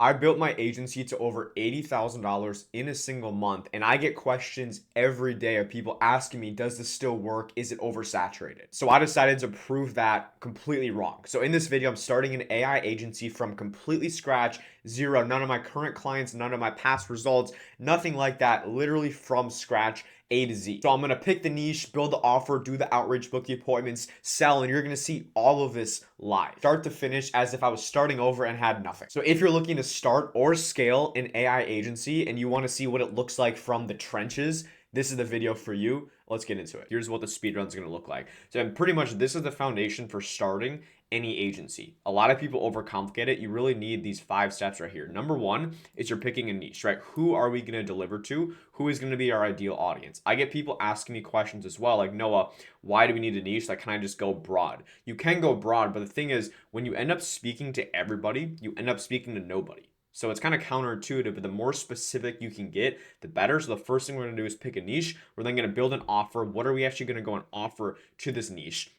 I built my agency to over $80,000 in a single month, and I get questions every day of people asking me, does this still work? Is it oversaturated? So I decided to prove that completely wrong. So in this video, I'm starting an AI agency from completely scratch, zero, none of my current clients, none of my past results, nothing like that, literally from scratch. A to Z. So I'm gonna pick the niche, build the offer, do the outreach, book the appointments, sell, and you're gonna see all of this live, start to finish, as if I was starting over and had nothing. So if you're looking to start or scale an AI agency and you want to see what it looks like from the trenches, this is the video for you. Let's get into it. Here's what the speed run is going to look like. So pretty much this is the foundation for starting any agency. A lot of people overcomplicate it. You really need these 5 steps right here. Number 1 is you're picking a niche, right? Who are we going to deliver to? Who is going to be our ideal audience? I get people asking me questions as well, like, Noah, why do we need a niche? Like, can I just go broad? You can go broad, but the thing is, when you end up speaking to everybody, you end up speaking to nobody. So it's kind of counterintuitive, but the more specific you can get, the better. So the first thing we're going to do is pick a niche. We're then going to build an offer. What are we actually going to go and offer to this niche?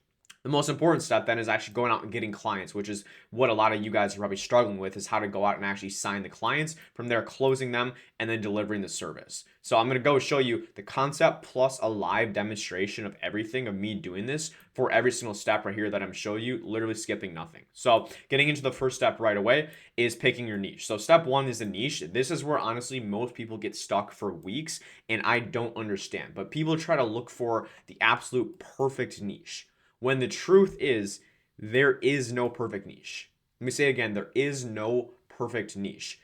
The most important step then is actually going out and getting clients, which is what a lot of you guys are probably struggling with, is how to go out and actually sign the clients, from there closing them, and then delivering the service. So I'm going to go show you the concept plus a live demonstration of everything, of me doing this for every single step right here that I'm showing you, literally skipping nothing. So getting into the first step right away is picking your niche. So step 1 is the niche. This is where honestly most people get stuck for weeks, and I don't understand. But people try to look for the absolute perfect niche, when the truth is there is no perfect niche. Let me say it again, there is no perfect niche.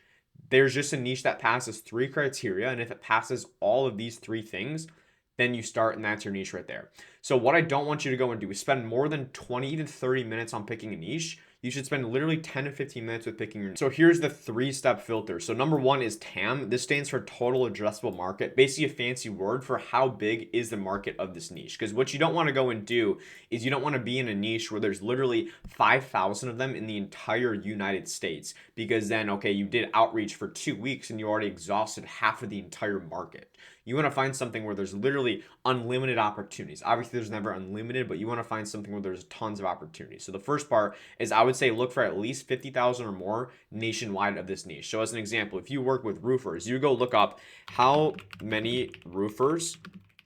There's just a niche that passes 3 criteria, and if it passes all of these 3 things, then you start, and that's your niche right there. So what I don't want you to go and do is spend more than 20 to 30 minutes on picking a niche. You should spend literally 10 to 15 minutes with picking your niche. So here's the 3-step filter. So number 1 is TAM. This stands for total addressable market, basically a fancy word for how big is the market of this niche. Because what you don't want to go and do is you don't want to be in a niche where there's literally 5,000 of them in the entire United States, because then, okay, you did outreach for 2 weeks and you already exhausted half of the entire market. You want to find something where there's literally unlimited opportunities. Obviously, there's never unlimited, but you want to find something where there's tons of opportunities. So the first part is, I would say, look for at least 50,000 or more nationwide of this niche. So as an example, if you work with roofers, you go look up how many roofers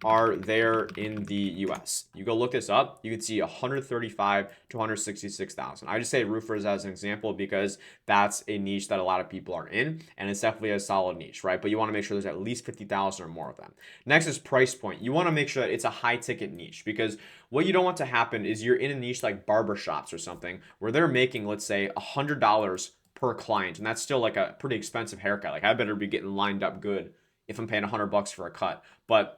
are there in the US. You go look this up, you can see 135 to 166,000. I just say roofers as an example because that's a niche that a lot of people are in, and it's definitely a solid niche, right? But you want to make sure there's at least 50,000 or more of them. Next is price point. You want to make sure that it's a high ticket niche, because what you don't want to happen is you're in a niche like barbershops or something where they're making, let's say, $100 per client, and that's still like a pretty expensive haircut. Like, I better be getting lined up good if I'm paying $100 for a cut. But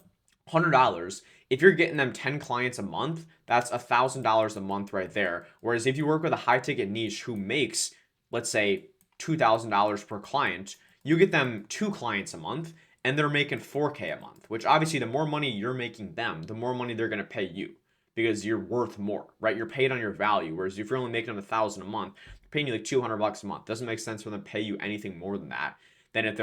$100, if you're getting them 10 clients a month, that's $1,000 a month right there. Whereas if you work with a high ticket niche who makes, let's say, $2,000 per client, you get them 2 clients a month and they're making 4K a month, which obviously the more money you're making them, the more money they're going to pay you, because you're worth more, right? You're paid on your value. Whereas if you're only making them 1,000 a month, they're paying you like $200 a month. Doesn't make sense for them to pay you anything more than that. Than if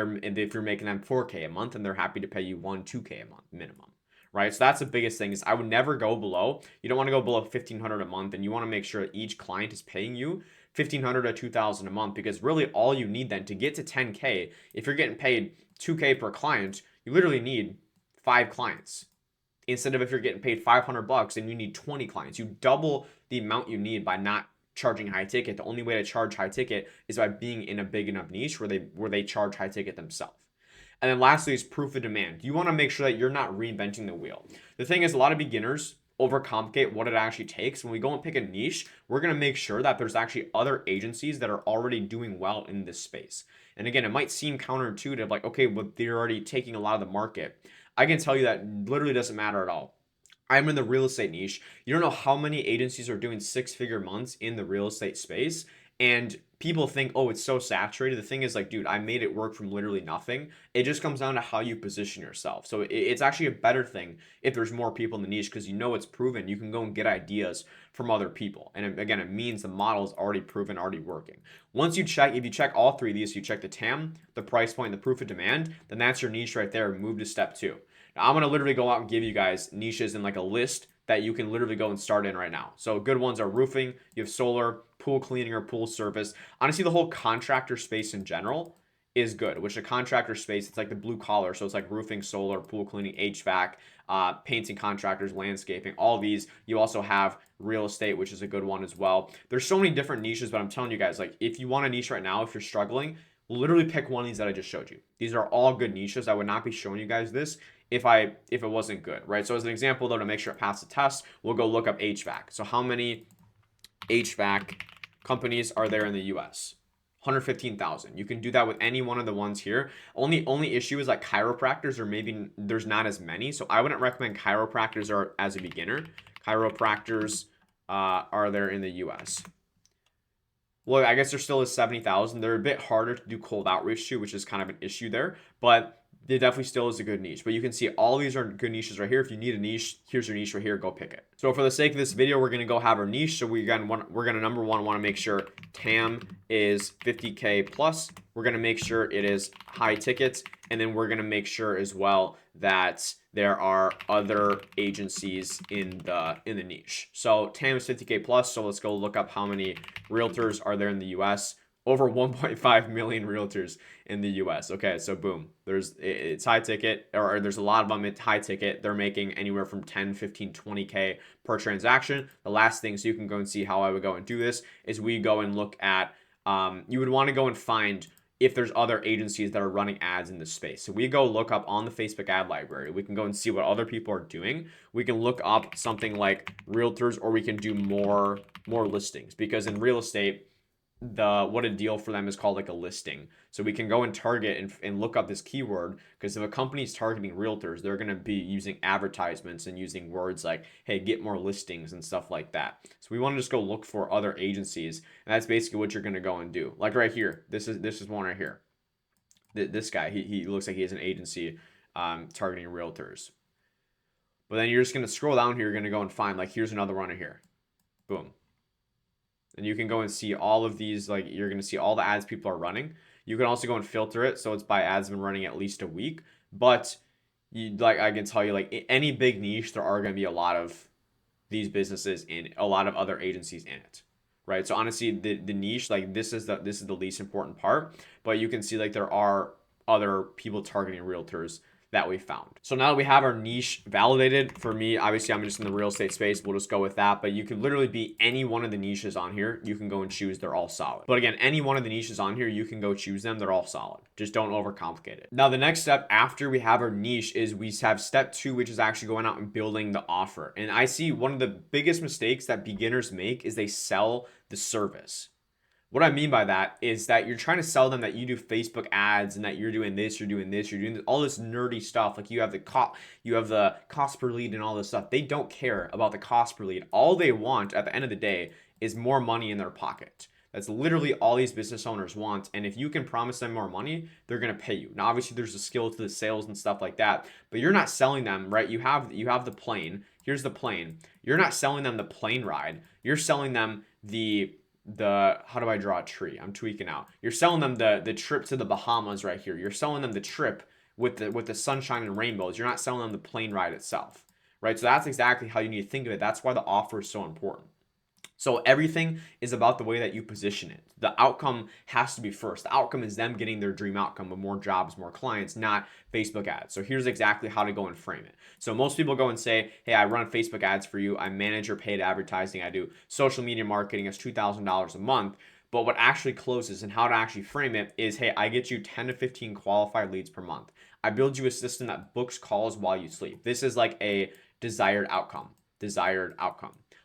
you're making them 4K a month and they're happy to pay you 2K a month minimum, right? So that's the biggest thing, is I would never go below. You don't want to go below 1,500 a month, and you want to make sure each client is paying you 1,500 to 2,000 a month, because really all you need then to get to 10K, if you're getting paid 2K per client, you literally need 5 clients. Instead of, if you're getting paid $500 and you need 20 clients, you double the amount you need by not charging high ticket. The only way to charge high ticket is by being in a big enough niche where they charge high ticket themselves. And then lastly is proof of demand. You want to make sure that you're not reinventing the wheel. The thing is, a lot of beginners overcomplicate what it actually takes. When we go and pick a niche, we're going to make sure that there's actually other agencies that are already doing well in this space. And again, it might seem counterintuitive, like, okay, but they're already taking a lot of the market. I can tell you that literally doesn't matter at all. I'm in the real estate niche. You don't know how many agencies are doing 6-figure months in the real estate space. And people think, oh, it's so saturated. The thing is, like, dude, I made it work from literally nothing. It just comes down to how you position yourself. So it's actually a better thing if there's more people in the niche, because you know it's proven. You can go and get ideas from other people. And again, it means the model is already proven, already working. Once you check, if you check all 3 of these, you check the TAM, the price point, the proof of demand, then that's your niche right there. Move to step 2. Now, I'm going to literally go out and give you guys niches in like a list that you can literally go and start in right now. So good ones are roofing, you have solar, pool cleaning or pool service. Honestly, the whole contractor space in general is good, which a contractor space, it's like the blue collar. So it's like roofing, solar, pool cleaning, HVAC, painting contractors, landscaping, all these. You also have real estate, which is a good one as well. There's so many different niches, but I'm telling you guys, like if you want a niche right now, if you're struggling, literally pick one of these that I just showed you. These are all good niches. I would not be showing you guys this if it wasn't good, right? So as an example though, to make sure it passes the test, we'll go look up HVAC. So how many HVAC companies are there in the US? 115,000. You can do that with any one of the ones here. Only issue is like chiropractors, or maybe there's not as many. So I wouldn't recommend chiropractors are as a beginner. Chiropractors are there in the US. Well, I guess there still is 70,000. They're a bit harder to do cold outreach to, which is kind of an issue there. But it definitely still is a good niche. But you can see all these are good niches right here. If you need a niche, here's your niche right here. Go pick it. So for the sake of this video, we're going to go have our niche. So we're going to number one, want to make sure TAM is 50K plus. We're going to make sure it is high tickets. And then we're going to make sure as well that there are other agencies in the niche. So TAM is 50K plus. So let's go look up how many realtors are there in the US. Over 1.5 million realtors in the US. Okay, so boom. It's high ticket, or there's a lot of them at high ticket. They're making anywhere from 10, 15, 20K per transaction. The last thing, so you can go and see how I would go and do this, is we go and look at, you would want to go and find if there's other agencies that are running ads in this space. So we go look up on the Facebook ad library. We can go and see what other people are doing. We can look up something like realtors, or we can do more listings, because in real estate, what a deal for them is called like a listing. So we can go and target and look up this keyword, because if a company is targeting realtors, they're going to be using advertisements and using words like, hey, get more listings and stuff like that. So we want to just go look for other agencies, and that's basically what you're going to go and do. Like right here, this is one right here. This guy, he looks like he has an agency targeting realtors. But then you're just going to scroll down here, you're going to go and find, like, here's another one right here. Boom. And you can go and see all of these, like you're going to see all the ads people are running. You can also go and filter it, so it's by ads been running at least a week. But like I can tell you, like any big niche, there are going to be a lot of these businesses in, a lot of other agencies in it, right? So honestly, the niche, like this is the least important part. But you can see like there are other people targeting realtors that we found. So now that we have our niche validated, for me, obviously I'm just in the real estate space. We'll just go with that. But you can literally be any one of the niches on here. You can go and choose. They're all solid. But again, any one of the niches on here, you can go choose them. They're all solid. Just don't overcomplicate it. Now, the next step after we have our niche is we have step 2, which is actually going out and building the offer. And I see one of the biggest mistakes that beginners make is they sell the service. What I mean by that is that you're trying to sell them that you do Facebook ads and that you're doing this, you're doing this, you're doing this, all this nerdy stuff. Like you have the cost per lead and all this stuff. They don't care about the cost per lead. All they want at the end of the day is more money in their pocket. That's literally all these business owners want. And if you can promise them more money, they're going to pay you. Now, obviously there's a skill to the sales and stuff like that, but you're not selling them, right? You have the plane. Here's the plane. You're not selling them the plane ride. You're selling them the how do I draw a tree? I'm tweaking out. You're selling them the trip to the Bahamas right here. You're selling them the trip with the sunshine and rainbows. You're not selling them the plane ride itself, right? So that's exactly how you need to think of it. That's why the offer is so important. So everything is about the way that you position it. The outcome has to be first. The outcome is them getting their dream outcome of more jobs, more clients, not Facebook ads. So here's exactly how to go and frame it. So most people go and say, hey, I run Facebook ads for you. I manage your paid advertising. I do social media marketing. It's $2,000 a month. But what actually closes and how to actually frame it is, hey, I get you 10 to 15 qualified leads per month. I build you a system that books calls while you sleep. This is like a desired outcome.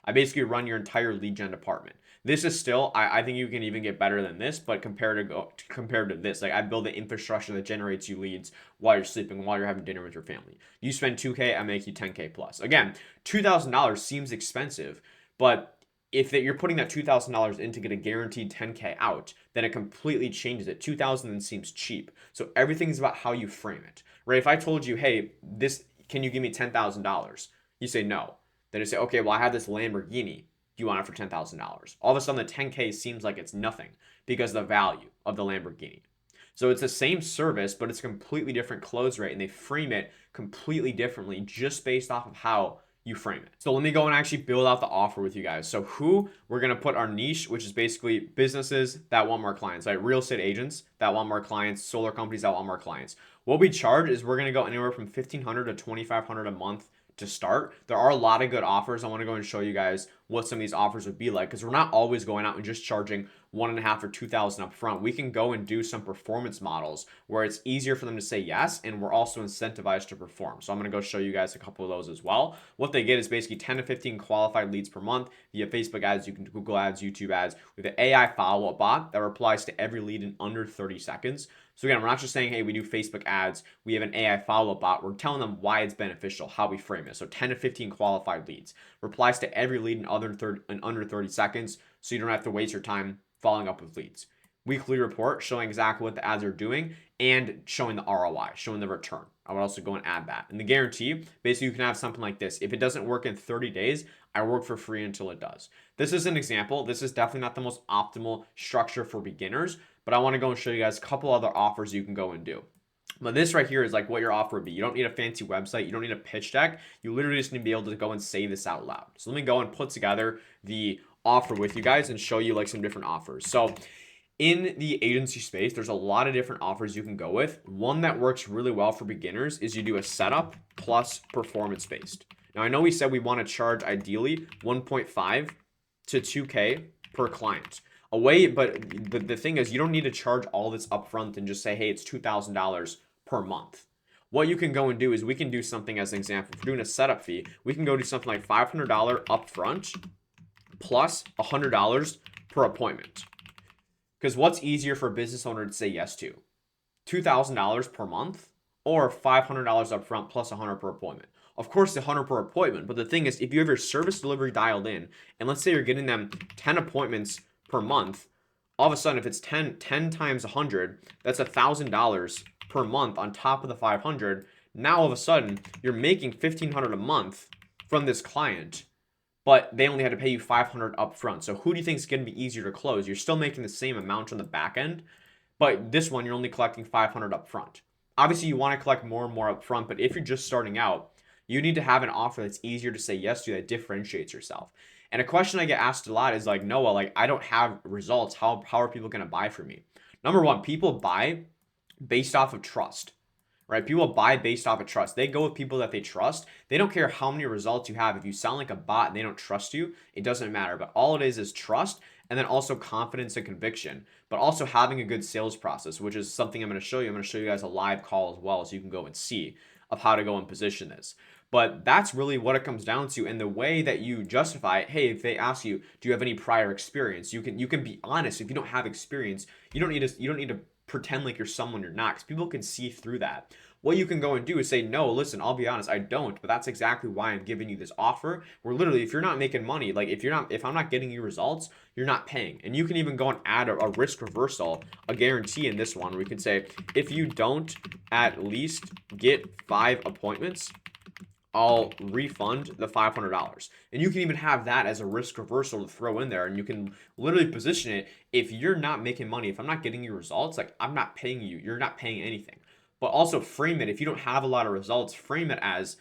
I basically run your entire lead gen department. This is still, I think you can even get better than this, but compared to this, like I build the infrastructure that generates you leads while you're sleeping, while you're having dinner with your family. You spend 2K, I make you 10K plus. Again, $2,000 seems expensive, but if you're putting that $2,000 in to get a guaranteed 10K out, then it completely changes it. $2,000 then seems cheap. So everything's about how you frame it, right? If I told you, hey, can you give me $10,000? You say no. Then you say, okay, well, I have this Lamborghini. Do you want it for $10,000? All of a sudden, the 10K seems like it's nothing because of the value of the Lamborghini. So it's the same service, but it's a completely different close rate, and they frame it completely differently just based off of how you frame it. So let me go and actually build out the offer with you guys. So who we're going to put our niche, which is basically businesses that want more clients, like real estate agents that want more clients, solar companies that want more clients. What we charge is we're going to go anywhere from $1,500 to $2,500 a month to start. There are a lot of good offers. I want to go and show you guys what some of these offers would be like, because we're not always going out and just charging 1.5 or 2,000 up front. We can go and do some performance models where it's easier for them to say yes, and we're also incentivized to perform. So I'm going to go show you guys a couple of those as well. What they get is basically 10 to 15 qualified leads per month via Facebook ads, you can Google ads, YouTube ads, with an AI follow-up bot that replies to every lead in under 30 seconds. So again, we're not just saying, hey, we do Facebook ads, we have an AI follow-up bot. We're telling them why it's beneficial, how we frame it. So 10 to 15 qualified leads, replies to every lead in under 30 seconds, so you don't have to waste your time following up with leads. Weekly report showing exactly what the ads are doing and showing the ROI, showing the return. I would also go and add that. And the guarantee, basically you can have something like this. If it doesn't work in 30 days, I work for free until it does. This is an example. This is definitely not the most optimal structure for beginners, but I want to go and show you guys a couple other offers you can go and do. But this right here is like what your offer would be. You don't need a fancy website. You don't need a pitch deck. You literally just need to be able to go and say this out loud. So let me go and put together the offer with you guys and show you like some different offers. So in the agency space, there's a lot of different offers you can go with. One that works really well for beginners is you do a setup plus performance based. Now, I know we said we want to charge ideally 1.5 to 2K per client. But the thing is, you don't need to charge all this upfront and just say, hey, it's $2,000 per month. What you can go and do is we can do something as an example. If we're doing a setup fee, we can go do something like $500 upfront plus $100 per appointment. Because what's easier for a business owner to say yes to? $2,000 per month or $500 upfront plus $100 per appointment? Of course, the $100 per appointment. But the thing is, if you have your service delivery dialed in, and let's say you're getting them 10 appointments per month, all of a sudden, if it's 10 times 100, that's $1,000 per month on top of the 500. Now, all of a sudden, you're making $1,500 a month from this client, but they only had to pay you $500 up front. So who do you think is going to be easier to close? You're still making the same amount on the back end, but this one, you're only collecting $500 up front. Obviously, you want to collect more and more up front, but if you're just starting out, you need to have an offer that's easier to say yes to, that differentiates yourself. And a question I get asked a lot is like, Noah, like I don't have results. How are people going to buy from me? Number one, people buy based off of trust, right? People buy based off of trust. They go with people that they trust. They don't care how many results you have. If you sound like a bot and they don't trust you, it doesn't matter. But all it is trust, and then also confidence and conviction, but also having a good sales process, which is something I'm going to show you. I'm going to show you guys a live call as well, so you can go and see of how to go and position this. But that's really what it comes down to. And the way that you justify it, hey, if they ask you, do you have any prior experience? You can be honest. If you don't have experience, you don't need to pretend like you're someone you're not, because people can see through that. What you can go and do is say, no, listen, I'll be honest, I don't, but that's exactly why I'm giving you this offer. Where literally, if you're not making money, like if I'm not getting you results, you're not paying. And you can even go and add a risk reversal, a guarantee in this one. We can say, if you don't at least get 5 appointments, I'll refund the $500. And you can even have that as a risk reversal to throw in there. And you can literally position it. If you're not making money, if I'm not getting you results, like I'm not paying you, you're not paying anything. But also frame it, if you don't have a lot of results, frame it as,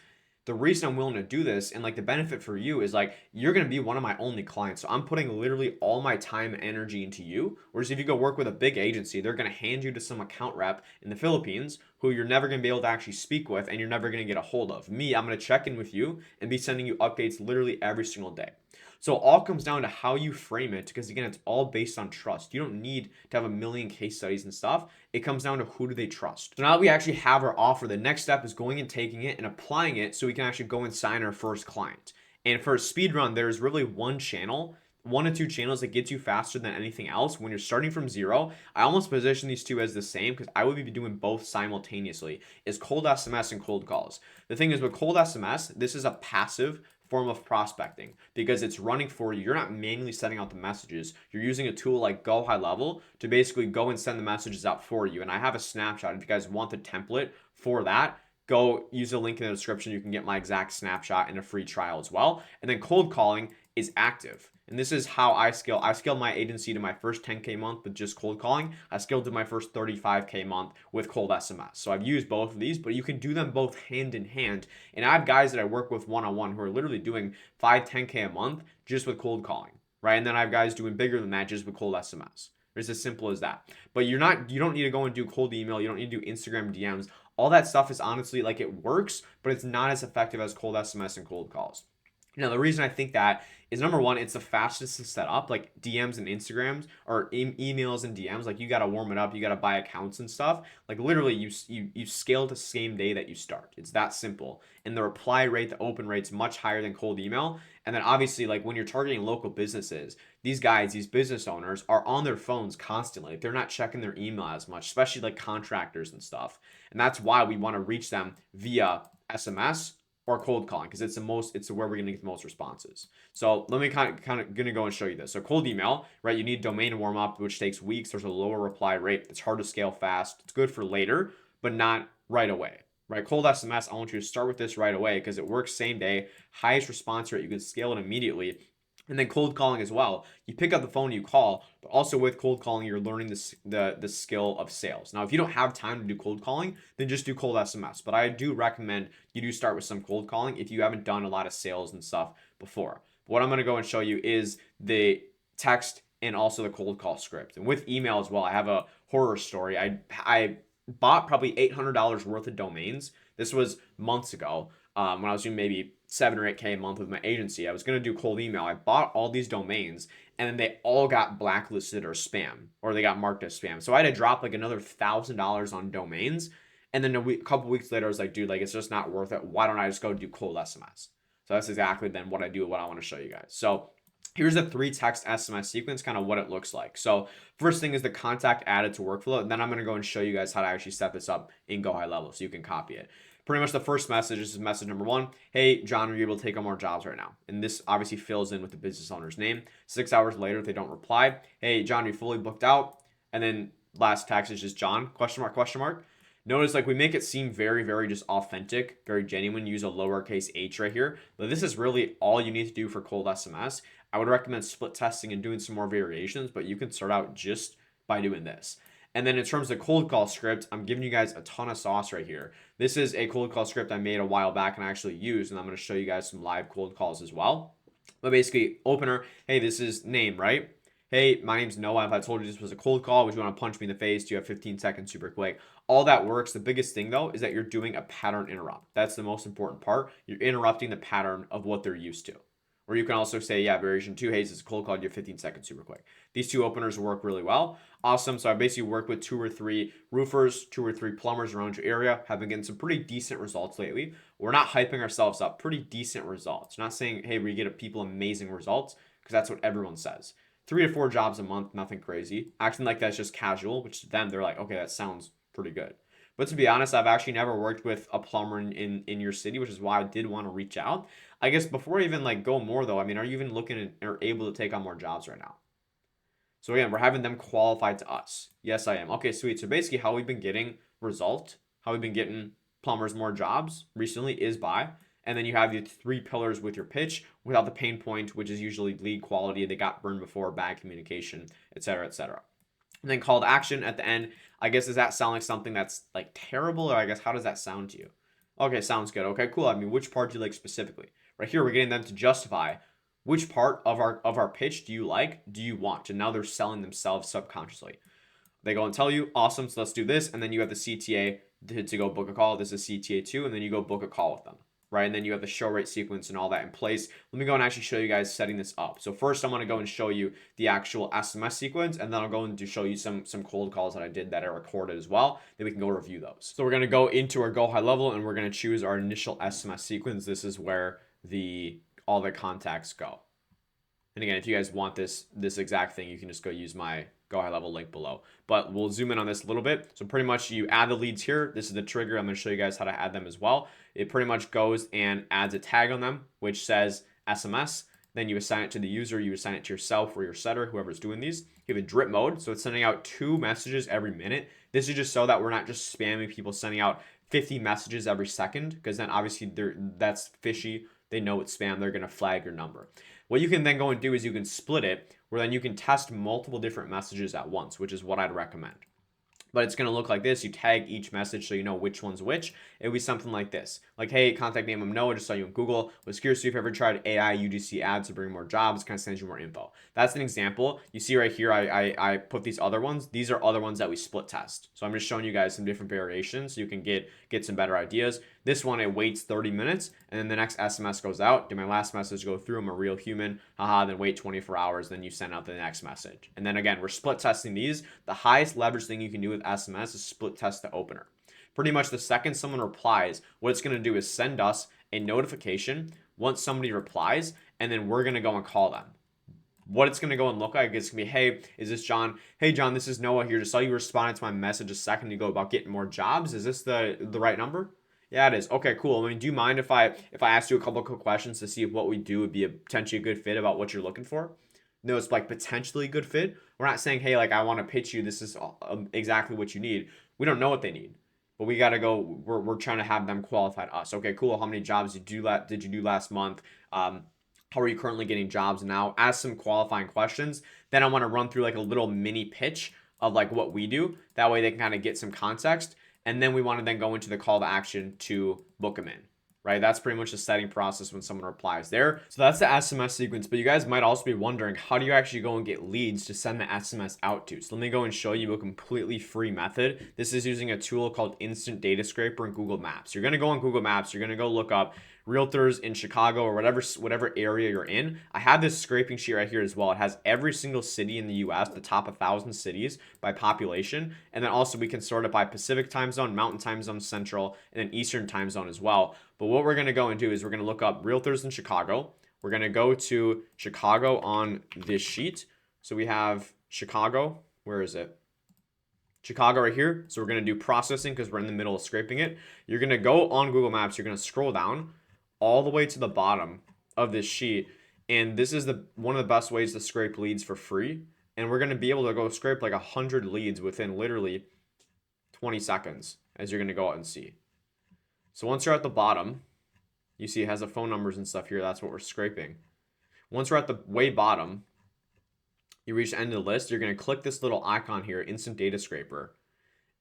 the reason I'm willing to do this, and like the benefit for you is like, you're going to be one of my only clients. So I'm putting literally all my time and energy into you. Whereas if you go work with a big agency, they're going to hand you to some account rep in the Philippines who you're never going to be able to actually speak with, and you're never going to get a hold of. Me, I'm going to check in with you and be sending you updates literally every single day. So it all comes down to how you frame it, because again, it's all based on trust. You don't need to have a million case studies and stuff. It comes down to who do they trust. So now that we actually have our offer, the next step is going and taking it and applying it so we can actually go and sign our first client. And for a speed run, there's really one to two channels that gets you faster than anything else when you're starting from zero. I almost position these two as the same, because I would be doing both simultaneously, is cold SMS and cold calls. The thing is, with cold SMS, this is a passive form of prospecting because it's running for you. You're not manually sending out the messages. You're using a tool like GoHighLevel to basically go and send the messages out for you. And I have a snapshot. If you guys want the template for that, go use the link in the description. You can get my exact snapshot and a free trial as well. And then cold calling is active. And this is how I scale. I scaled my agency to my first 10K month with just cold calling. I scaled to my first 35K month with cold SMS. So I've used both of these, but you can do them both hand in hand. And I have guys that I work with one-on-one who are literally doing 5, 10K a month just with cold calling, right? And then I have guys doing bigger than that just with cold SMS. It's as simple as that. But you don't need to go and do cold email. You don't need to do Instagram DMs. All that stuff is honestly like it works, but it's not as effective as cold SMS and cold calls. Now, the reason I think that is number one, it's the fastest to set up, like DMs and Instagrams or emails and DMs. Like you got to warm it up, you got to buy accounts and stuff. Like literally, you scale the same day that you start. It's that simple. And the reply rate, the open rate's much higher than cold email. And then obviously, like when you're targeting local businesses, these guys, these business owners are on their phones constantly. Like, they're not checking their email as much, especially like contractors and stuff. And that's why we want to reach them via SMS or cold calling, because it's where we're gonna get the most responses. So let me kind of gonna go and show you this. So cold email, right? You need domain warm up, which takes weeks. There's a lower reply rate. It's hard to scale fast. It's good for later, but not right away. Right? Cold SMS, I want you to start with this right away because it works same day, highest response rate. You can scale it immediately. And then cold calling as well. You pick up the phone, you call, but also with cold calling, you're learning the skill of sales. Now, if you don't have time to do cold calling, then just do cold SMS. But I do recommend you do start with some cold calling if you haven't done a lot of sales and stuff before. But what I'm going to go and show you is the text and also the cold call script. And with email as well, I have a horror story. I bought probably $800 worth of domains. This was months ago when I was doing maybe 7 or 8K a month with my agency. I was going to do cold email. I bought all these domains and then they all got blacklisted or spam, or they got marked as spam. So I had to drop like another $1,000 on domains. And then a couple weeks later, I was like, dude, like it's just not worth it. Why don't I just go do cold SMS? So that's exactly then what I do, what I want to show you guys. So here's the 3 text SMS sequence, kind of what it looks like. So first thing is the contact added to workflow. And then I'm going to go and show you guys how to actually set this up in GoHighLevel so you can copy it. Pretty much the first message, this is message number 1. Hey, John, are you able to take on more jobs right now? And this obviously fills in with the business owner's name. 6 hours later, if they don't reply, hey, John, are you fully booked out? And then last text is just John, question mark, question mark. Notice like we make it seem very, very just authentic, very genuine. Use a lowercase h right here. But this is really all you need to do for cold SMS. I would recommend split testing and doing some more variations, but you can start out just by doing this. And then in terms of cold call script, I'm giving you guys a ton of sauce right here. This is a cold call script I made a while back and I actually used, and I'm going to show you guys some live cold calls as well. But basically, opener, hey, this is name, right? Hey, my name's Noah. If I told you this was a cold call, would you want to punch me in the face? Do you have 15 seconds super quick? All that works. The biggest thing, though, is that you're doing a pattern interrupt. That's the most important part. You're interrupting the pattern of what they're used to. Or you can also say, yeah, variation 2, hey, this is a cold call, you have 15 seconds super quick. These 2 openers work really well. Awesome. So I basically worked with 2 or 3 roofers, 2 or 3 plumbers around your area, have been getting some pretty decent results lately. We're not hyping ourselves up, pretty decent results. Not saying, hey, we get people amazing results, because that's what everyone says. 3 to 4 jobs a month, nothing crazy. Acting like that's just casual, which to them, they're like, okay, that sounds pretty good. But to be honest, I've actually never worked with a plumber in your city, which is why I did want to reach out. I guess before I even like go more though, I mean, are you even looking at or able to take on more jobs right now? So again, we're having them qualified to us. Yes, I am. Okay, sweet. So basically how we've been getting how we've been getting plumbers more jobs recently is by, and then you have your 3 pillars with your pitch without the pain point, which is usually lead quality. They got burned before, bad communication, etc., etc. And then call to action at the end. I guess, does that sound like something that's like terrible, or I guess how does that sound to you? Okay, sounds good. Okay, cool. I mean, which part do you like specifically? Right here, we're getting them to justify which part of our pitch do you like, do you want? And now they're selling themselves subconsciously. They go and tell you, awesome, so let's do this. And then you have the CTA to go book a call. This is CTA 2, and then you go book a call with them, right? And then you have the show rate sequence and all that in place. Let me go and actually show you guys setting this up. So first, I'm going to go and show you the actual SMS sequence, and then I'll go and show you some cold calls that I did that are recorded as well. Then we can go review those. So we're going to go into our GoHighLevel, and we're going to choose our initial SMS sequence. This is where all the contacts go. And again, if you guys want this exact thing, you can just go use my GoHighLevel link below. But we'll zoom in on this a little bit. So pretty much you add the leads here. This is the trigger. I'm going to show you guys how to add them as well. It pretty much goes and adds a tag on them, which says SMS. Then you assign it to the user. You assign it to yourself or your setter, whoever's doing these. You have a drip mode. So it's sending out 2 messages every minute. This is just so that we're not just spamming people sending out 50 messages every second, because then obviously that's fishy. They know it's spam. They're going to flag your number. What you can then go and do is you can split it, where then you can test multiple different messages at once, which is what I'd recommend. But it's going to look like this. You tag each message so you know which one's which. It would be something like this. Like, hey, contact name, I'm Noah, just saw you on Google. Was curious if you've ever tried AI UGC ads to bring more jobs, kind of sends you more info. That's an example. You see right here, I put these other ones. These are other ones that we split test. So I'm just showing you guys some different variations so you can get some better ideas. This one, it waits 30 minutes, and then the next SMS goes out. Did my last message go through? I'm a real human. Haha, then wait 24 hours, then you send out the next message. And then again, we're split testing these. The highest leverage thing you can do with SMS is split test the opener. Pretty much the second someone replies, what it's going to do is send us a notification once somebody replies, and then we're going to go and call them. What it's going to go and look like is going to be, hey, is this John? Hey, John, this is Noah here. Just saw you responded to my message a second ago about getting more jobs. Is this the right number? Yeah, it is. Okay, cool. I mean, do you mind if I ask you a couple of quick questions to see if what we do would be a potentially a good fit about what you're looking for? No, it's like potentially a good fit. We're not saying, hey, like I want to pitch you. This is exactly what you need. We don't know what they need, but we got to go. We're trying to have them qualify to us. Okay, cool. How many jobs did you do last month? How are you currently getting jobs now? Ask some qualifying questions. Then I want to run through like a little mini pitch of like what we do. That way they can kind of get some context. And then we want to then go into the call to action to book them in, right? That's pretty much the setting process when someone replies there. So that's the SMS sequence, but you guys might also be wondering, how do you actually go and get leads to send the SMS out to? So let me go and show you a completely free method. This is using a tool called Instant Data Scraper in Google Maps. You're going to go on Google Maps, you're going to go look up realtors in Chicago or whatever area you're in. I have this scraping sheet right here as well. It has every single city in the US, the top 1,000 cities by population. And then also we can sort it by Pacific time zone, Mountain time zone, Central, and then Eastern time zone as well. But what we're going to go and do is we're going to look up realtors in Chicago. We're going to go to Chicago on this sheet. So we have Chicago. Where is it? Chicago right here. So we're going to do processing because we're in the middle of scraping it. You're going to go on Google Maps. You're going to scroll down all the way to the bottom of this sheet. And this is one of the best ways to scrape leads for free. And we're going to be able to go scrape like 100 leads within literally 20 seconds, as you're going to go out and see. So once you're at the bottom, you see it has the phone numbers and stuff here. That's what we're scraping. Once we're at the way bottom, you reach the end of the list. You're going to click this little icon here, Instant Data Scraper.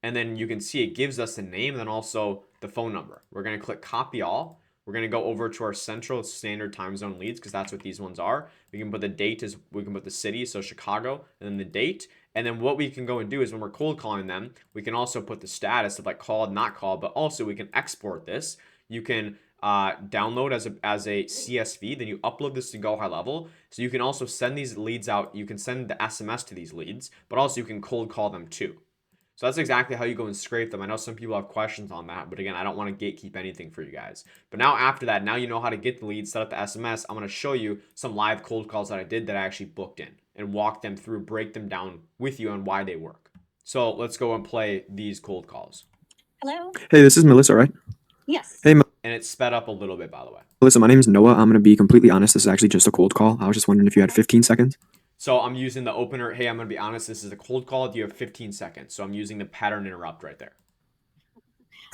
And then you can see it gives us the name and then also the phone number. We're going to click copy all. We're going to go over to our Central Standard Time Zone leads because that's what these ones are. We can put the date as we can put the city, so Chicago, and then the date. And then what we can go and do is when we're cold calling them, we can also put the status of like called, not called, but also we can export this. You can download as a CSV, then you upload this to GoHighLevel. So you can also send these leads out. You can send the SMS to these leads, but also you can cold call them too. So that's exactly how you go and scrape them. I know some people have questions on that, but again, I don't want to gatekeep anything for you guys. But now after that, now you know how to get the leads, set up the SMS. I'm going to show you some live cold calls that I did that I actually booked in and walk them through, break them down with you on why they work. So let's go and play these cold calls. Hello? Hey, this is Melissa, right? Yes. Hey, And it's sped up a little bit, by the way. Melissa, my name is Noah. I'm going to be completely honest. This is actually just a cold call. I was just wondering if you had 15 seconds. So I'm using the opener. Hey, I'm going to be honest. This is a cold call. Do you have 15 seconds? So I'm using the pattern interrupt right there.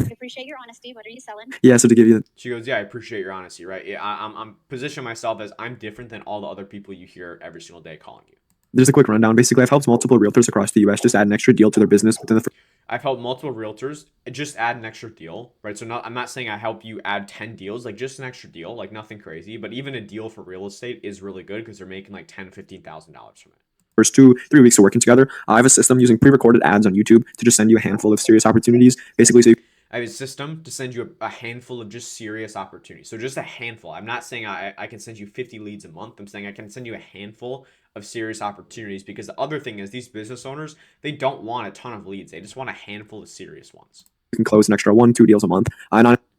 I appreciate your honesty. What are you selling? Yeah, so to give you... She goes, yeah, I appreciate your honesty, right? Yeah, I'm positioning myself as I'm different than all the other people you hear every single day calling you. There's a quick rundown. Basically, I've helped multiple realtors across the U.S. just add an extra deal to their business within the... I've helped multiple realtors just add an extra deal, right? So I'm not saying I help you add 10 deals, like just an extra deal, like nothing crazy. But even a deal for real estate is really good because they're making like $10,000, $15,000 from it. First 2-3 weeks of working together, I have a system using pre-recorded ads on YouTube to just send you a handful of serious opportunities. Basically, so I have a system to send you a handful of just serious opportunities. So just a handful. I'm not saying I can send you 50 leads a month. I'm saying I can send you a handful of serious opportunities because the other thing is these business owners, they don't want a ton of leads. They just want a handful of serious ones. You can close an extra 1-2 deals a month.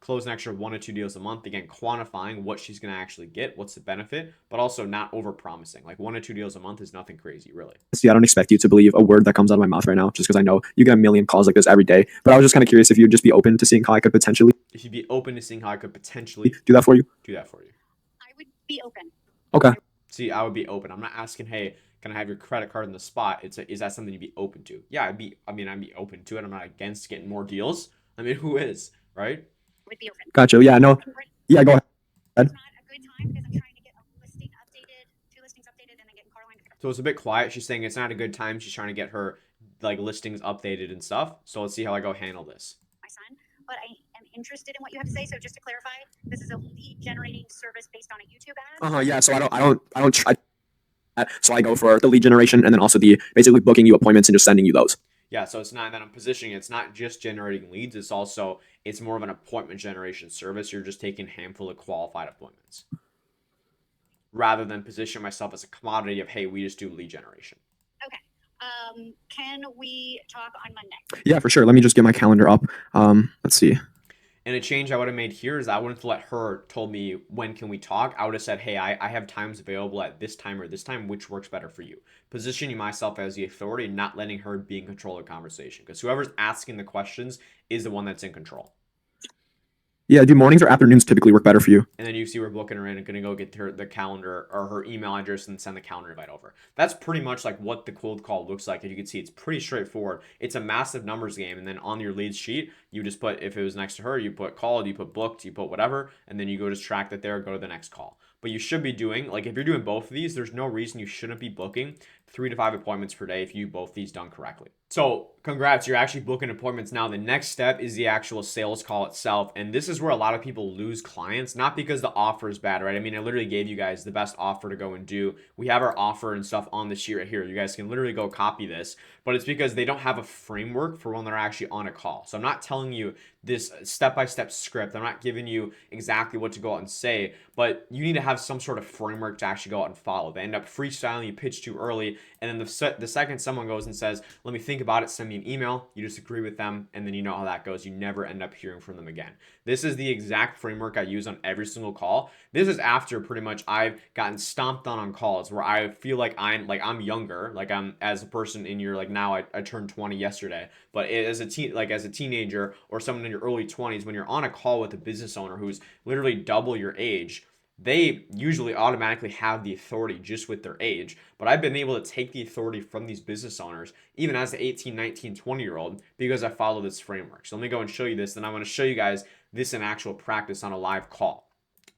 Close an extra 1 or 2 deals a month. Again, quantifying what she's going to actually get, what's the benefit, but also not over promising. Like 1 or 2 deals a month is nothing crazy, really. See, I don't expect you to believe a word that comes out of my mouth right now, just because I know you get a million calls like this every day. But I was just kind of curious if you'd just be open to seeing how I could potentially... If you'd be open to seeing how I could potentially do that for you. I would be open. Okay. See, I would be open. I'm not asking, hey, can I have your credit card in the spot? Is that something you'd be open to? Yeah, I'd be open to it. I'm not against getting more deals. I mean, who is, right? Would be open. Gotcha. Yeah, no. Yeah, go ahead. It's not a good time because I'm trying to get a listing updated. So it's a bit quiet. She's saying it's not a good time. She's trying to get her like listings updated and stuff. So let's see how I go handle this. My son, but I am interested in what you have to say. So just to clarify, this is a lead generating service based on a YouTube ad. Yeah. So I don't try. So I go for the lead generation and then also the basically booking you appointments and just sending you those. Yeah, so it's not that I'm positioning. It's not just generating leads. It's more of an appointment generation service. You're just taking a handful of qualified appointments rather than position myself as a commodity of, hey, we just do lead generation. Okay. Can we talk on Monday? Yeah, for sure. Let me just get my calendar up. Let's see. And a change I would have made here is I wouldn't have let her told me when can we talk. I would have said, hey, I have times available at this time or this time, which works better for you. Positioning myself as the authority and not letting her be in control of the conversation. Because whoever's asking the questions is the one that's in control. Yeah, do mornings or afternoons typically work better for you? And then you see we're booking her in and gonna go get her the calendar or her email address and send the calendar invite over. That's pretty much like what the cold call looks like. As you can see, it's pretty straightforward. It's a massive numbers game, and then on your leads sheet, you just put, if it was next to her, you put called, you put booked, you put whatever, and then you go just track that there, go to the next call. But you should be doing, like if you're doing both of these, there's no reason you shouldn't be booking 3 to 5 appointments per day if you both these done correctly. So congrats, you're actually booking appointments now. The next step is the actual sales call itself. And this is where a lot of people lose clients, not because the offer is bad, right? I mean, I literally gave you guys the best offer to go and do. We have our offer and stuff on the sheet right here. You guys can literally go copy this, but it's because they don't have a framework for when they're actually on a call. So I'm not telling you this step-by-step script. I'm not giving you exactly what to go out and say, but you need to have some sort of framework to actually go out and follow. They end up freestyling, you pitch too early, and then the second someone goes and says, let me think about it, send me an email, you just agree with them, and then you know how that goes. You never end up hearing from them again. This is the exact framework I use on every single call. This is after pretty much I've gotten stomped on calls where I feel like I'm younger, like I'm as a person in your, like now I turned 20 yesterday, but as a teenager or someone in your early 20s, when you're on a call with a business owner who's literally double your age, they usually automatically have the authority just with their age. But I've been able to take the authority from these business owners, even as an 18, 19, 20-year-old, because I follow this framework. So let me go and show you this. Then I want to show you guys this in actual practice on a live call.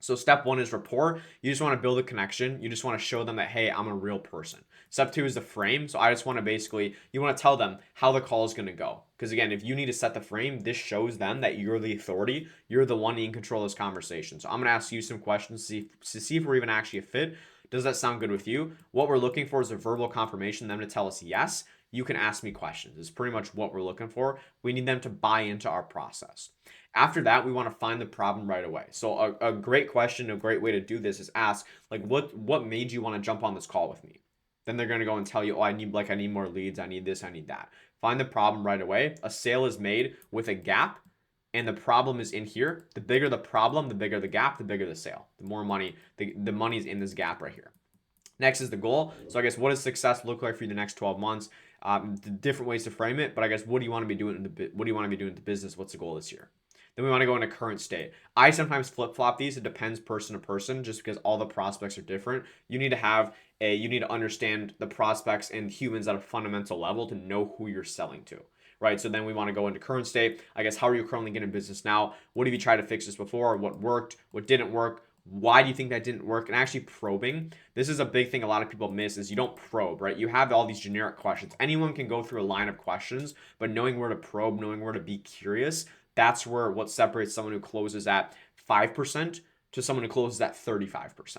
So step 1 is rapport. You just want to build a connection. You just want to show them that, hey, I'm a real person. Step 2 is the frame. So I just want to basically, you want to tell them how the call is going to go. Because again, if you need to set the frame, this shows them that you're the authority. You're the one in control of this conversation. So I'm going to ask you some questions to see if we're even actually a fit. Does that sound good with you? What we're looking for is a verbal confirmation, them to tell us yes. You can ask me questions. It's pretty much what we're looking for. We need them to buy into our process. After that, we want to find the problem right away. So a great question, a great way to do this is ask, like, what made you want to jump on this call with me? Then they're going to go and tell you, oh, I need more leads. I need this, I need that. Find the problem right away. A sale is made with a gap, and the problem is in here. The bigger the problem, the bigger the gap, the bigger the sale. The more money, the money's in this gap right here. Next is the goal. So I guess what does success look like for you the next 12 months? Different ways to frame it, but I guess what do you want to be doing what do you want to be doing in the business? What's the goal this year? Then we want to go into current state. I sometimes flip-flop these. It depends person to person just because all the prospects are different. You need to understand the prospects and humans at a fundamental level to know who you're selling to. Right. So then we want to go into current state. I guess, how are you currently getting business now? What have you tried to fix this before? What worked? What didn't work? Why do you think that didn't work? And actually probing. This is a big thing a lot of people miss is you don't probe, right? You have all these generic questions. Anyone can go through a line of questions, but knowing where to probe, knowing where to be curious, that's where what separates someone who closes at 5% to someone who closes at 35%.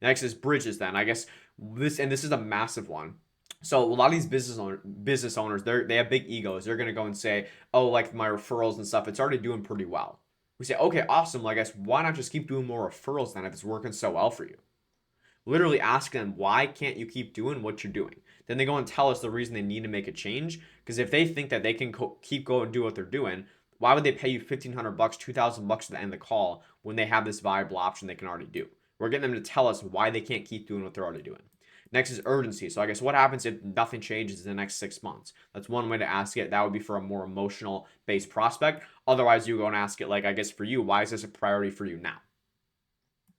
Next is bridges then. I guess this is a massive one. So a lot of these business owners, they have big egos. They're gonna go and say, oh, like my referrals and stuff, it's already doing pretty well. We say, okay, awesome. Well, I guess why not just keep doing more referrals then if it's working so well for you? Literally ask them, why can't you keep doing what you're doing? Then they go and tell us the reason they need to make a change. Because if they think that they can keep going and do what they're doing, why would they pay you $1,500, $2,000 at the end of the call when they have this viable option they can already do? We're getting them to tell us why they can't keep doing what they're already doing. Next is urgency. So I guess what happens if nothing changes in the next 6 months? That's one way to ask it. That would be for a more emotional based prospect. Otherwise, you go and ask it like, I guess for you, why is this a priority for you now?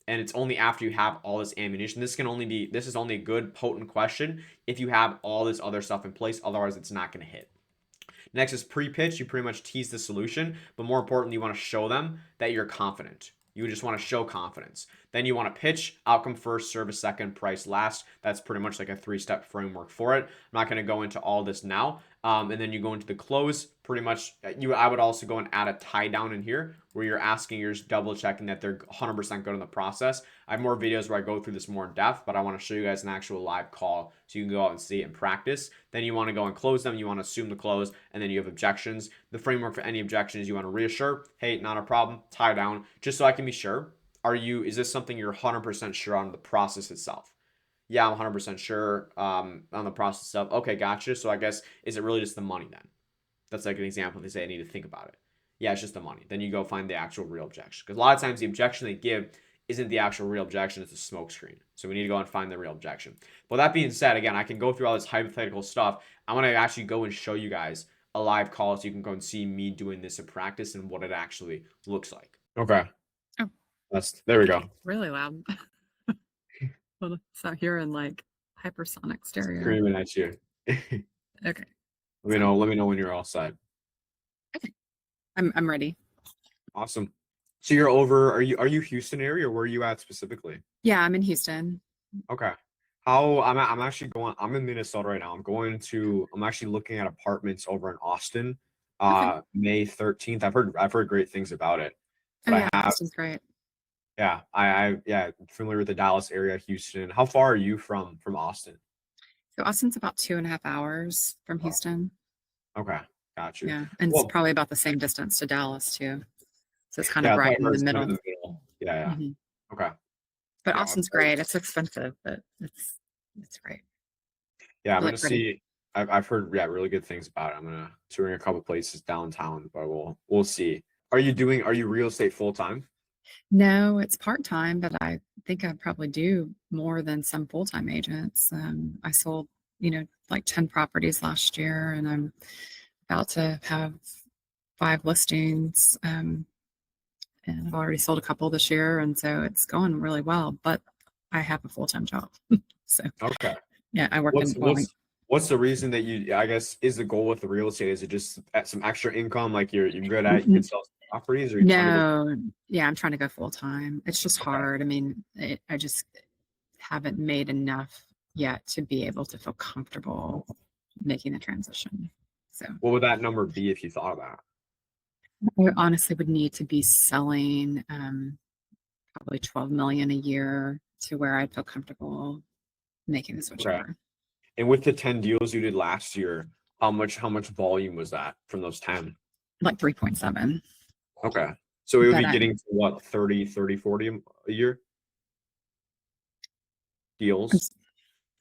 And it's only after you have all this ammunition. This is only a good potent question if you have all this other stuff in place. Otherwise, it's not going to hit. Next is pre-pitch. You pretty much tease the solution, but more importantly, you want to show them that you're confident. You just want to show confidence. Then you want to pitch, outcome first, service second, price last. That's pretty much like a 3-step framework for it. I'm not going to go into all this now. And then you go into the close. Pretty much, I would also go and add a tie down in here where you're asking, you're just double checking that they're 100% good in the process. I have more videos where I go through this more in depth, but I want to show you guys an actual live call so you can go out and see it and practice. Then you want to go and close them. You want to assume the close, and then you have objections. The framework for any objections, you want to reassure, hey, not a problem, tie down, just so I can be sure. Is this something you're 100% sure on the process itself? Yeah, I'm 100% sure on the process itself. Okay, gotcha. So I guess, is it really just the money then? That's like an example. They say I need to think about it. Yeah, it's just the money. Then you go find the actual real objection. Because a lot of times the objection they give isn't the actual real objection, it's a smoke screen. So we need to go and find the real objection. But that being said, again, I can go through all this hypothetical stuff. I want to actually go and show you guys a live call so you can go and see me doing this in practice and what it actually looks like. Okay. Oh. There we go. Really loud. Well, it's out here in like hypersonic stereo. Screaming at you. Okay. Let me know when you're all set. Okay. I'm ready. Awesome. So you're over, are you Houston area, or where are you at specifically? Yeah, I'm in Houston. Okay. I'm actually I'm in Minnesota right now. I'm actually looking at apartments over in Austin, Okay. May 13th. I've heard great things about it. Oh But yeah, Austin's great. yeah, I'm familiar with the Dallas area, Houston. How far are you from Austin? So Austin's about 2.5 hours from Oh, Houston. okay, got you. Yeah, and Well, it's probably about the same distance to Dallas too. So it's kind yeah, of I right thought in the it's kind of middle. in the middle. Yeah. Mhm. Okay. But Yeah, Austin's great. It's expensive, but it's great. yeah, I'm Really gonna pretty. see. I've heard really good things about it. I'm gonna touring a couple places downtown, but we'll see. Are you real estate full time? No, it's part-time, but I think I probably do more than some full-time agents. I sold, like 10 properties last year, and I'm about to have 5 listings. And I've already sold a couple this year, and so it's going really well. But I have a full-time job, so Okay. yeah, I work What's in well, what's the reason that I guess, is the goal with the real estate? Is it just some extra income, like you're good at, you can sell some properties, or you trying to go? no, yeah, I'm trying to go full-time. It's just Okay. hard. I mean, I just haven't made enough yet to be able to feel comfortable making the transition. So What would that number be if you thought of that? I honestly would need to be selling probably 12 million a year to where I'd feel comfortable making the switch Okay. over. And with the 10 deals you did last year, how much volume was that from those 10? Like 3.7. Okay. So it would But be getting to what, 30, 40 a year deals?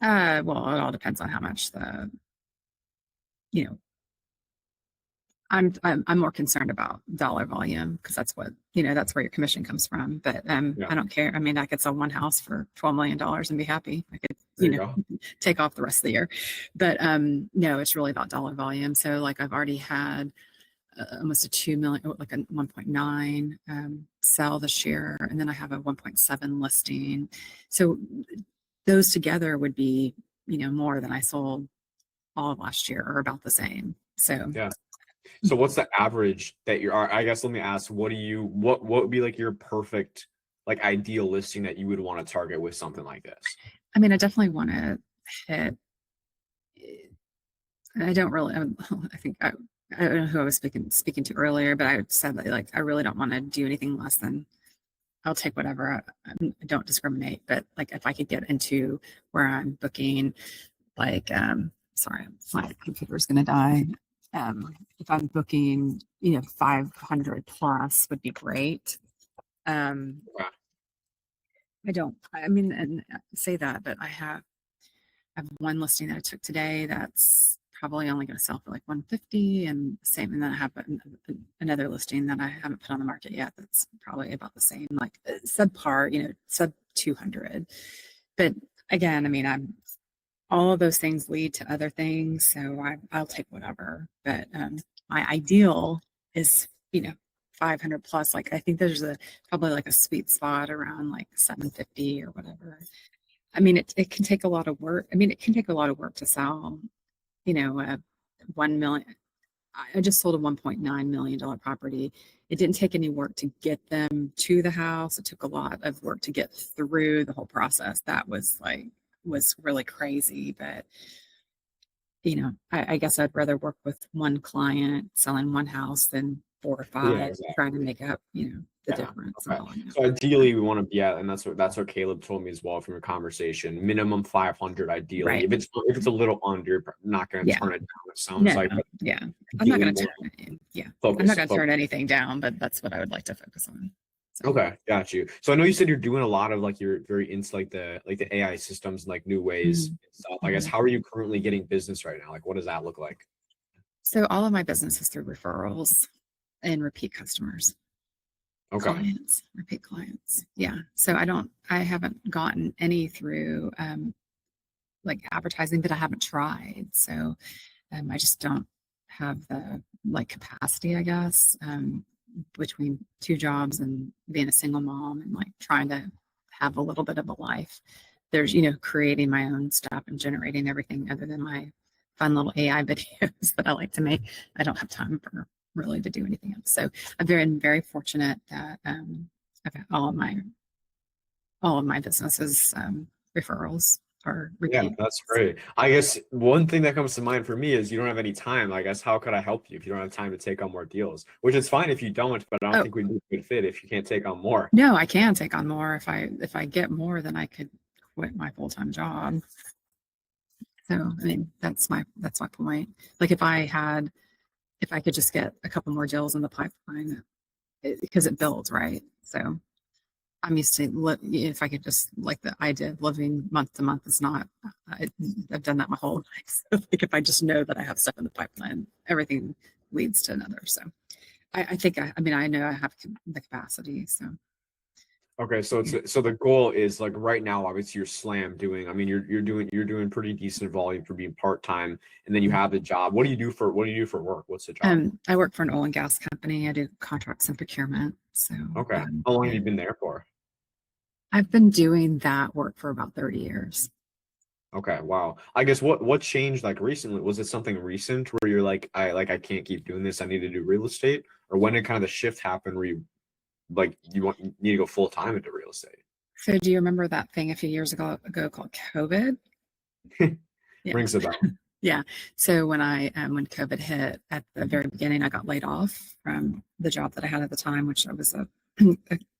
well, it all depends on how much you know, I'm more concerned about dollar volume because that's what, that's where your commission comes from. But Yeah. I don't care. I mean, I could sell one house for $12 million and be happy. I could, There you go. take off the rest of the year. But no, it's really about dollar volume. So like I've already had almost a 2 million, like a 1.9 sell this year, and then I have a 1.7 listing. So those together would be, more than I sold all of last year, or about the same. So Yeah. So what's the average that I guess, let me ask, what would be like your perfect, like, ideal listing that you would want to target with something like this? I mean, I definitely want to hit. I don't really. I think I don't know who I was speaking to earlier, but I said that like I really don't want to do anything less than. I'll take whatever. I don't discriminate, but like if I could get into where I'm booking, like sorry, my computer's gonna die. If I'm booking, 500 plus would be great. Okay. I mean, and say that, but I have one listing that I took today that's probably only going to sell for like 150, and same. And then I have another listing that I haven't put on the market yet that's probably about the same, like subpar, sub 200. But again, I mean, all of those things lead to other things, so I'll take whatever. But my ideal is 500 plus. Like I think there's probably like a sweet spot around like 750 or whatever. I mean, it can take a lot of work. I mean, it can take a lot of work to sell, 1 million. I just sold a $1.9 million property. It didn't take any work to get them to the house. It took a lot of work to get through the whole process. That was really crazy. But, I guess I'd rather work with one client selling one house than 4 or 5 Yeah, exactly. trying to make up, the Yeah. difference. Okay. And all that. So ideally, we want to be at, and that's what Caleb told me as well from your conversation. Minimum 500, ideally. Right. If it's a little under, you're not going to Yeah. turn it down. It sounds like. But yeah. I'm ideally not going to more turn it. Yeah. I'm focus- not going to focus. turn anything down, but that's what I would like to focus on. So. Okay, got you. So I know you said you're doing a lot of like you're very into like the AI systems and like new ways and stuff. I guess how are you currently getting business right now? Like what does that look like? So all of my business is through referrals and repeat customers. Okay. Repeat clients. Yeah. So I haven't gotten any through like advertising, but I haven't tried. So I just don't have the capacity, I guess, between 2 jobs and being a single mom and like trying to have a little bit of a life. There's, creating my own stuff and generating everything other than my fun little AI videos that I like to make. I don't have time for really to do anything else. So I've been very fortunate that I've had all of my businesses referrals or Yeah, repeat. that's great. I guess one thing that comes to mind for me is you don't have any time. I guess how could I help you if you don't have time to take on more deals? Which is fine if you don't, but I don't think we'd be a good fit if you can't take on more. No, I can take on more. If I get more, then I could quit my full-time job. So I mean that's my point. Like if I could just get a couple more deals in the pipeline, because it builds, right? So I'm used to if I could just like the idea of living month to month is not. I've done that my whole life. So like if I just know that I have stuff in the pipeline, everything leads to another. So I think I know I have the capacity. So. Okay, so so the goal is like right now, obviously you're slam doing. I mean, you're doing pretty decent volume for being part-time, and then you have the job. What do you do for work? What's the job? I work for an oil and gas company. I do contracts and procurement. So Okay, how long have you been there for? I've been doing that work for about 30 years. Okay, wow. I guess what changed like recently? Was it something recent where you're like, I can't keep doing this. I need to do real estate, or when did kind of the shift happen where you need to go full time into real estate? So do you remember that thing a few years ago called COVID? Yeah. Rings a bell. Yeah. So when when COVID hit at the very beginning, I got laid off from the job that I had at the time, which I was a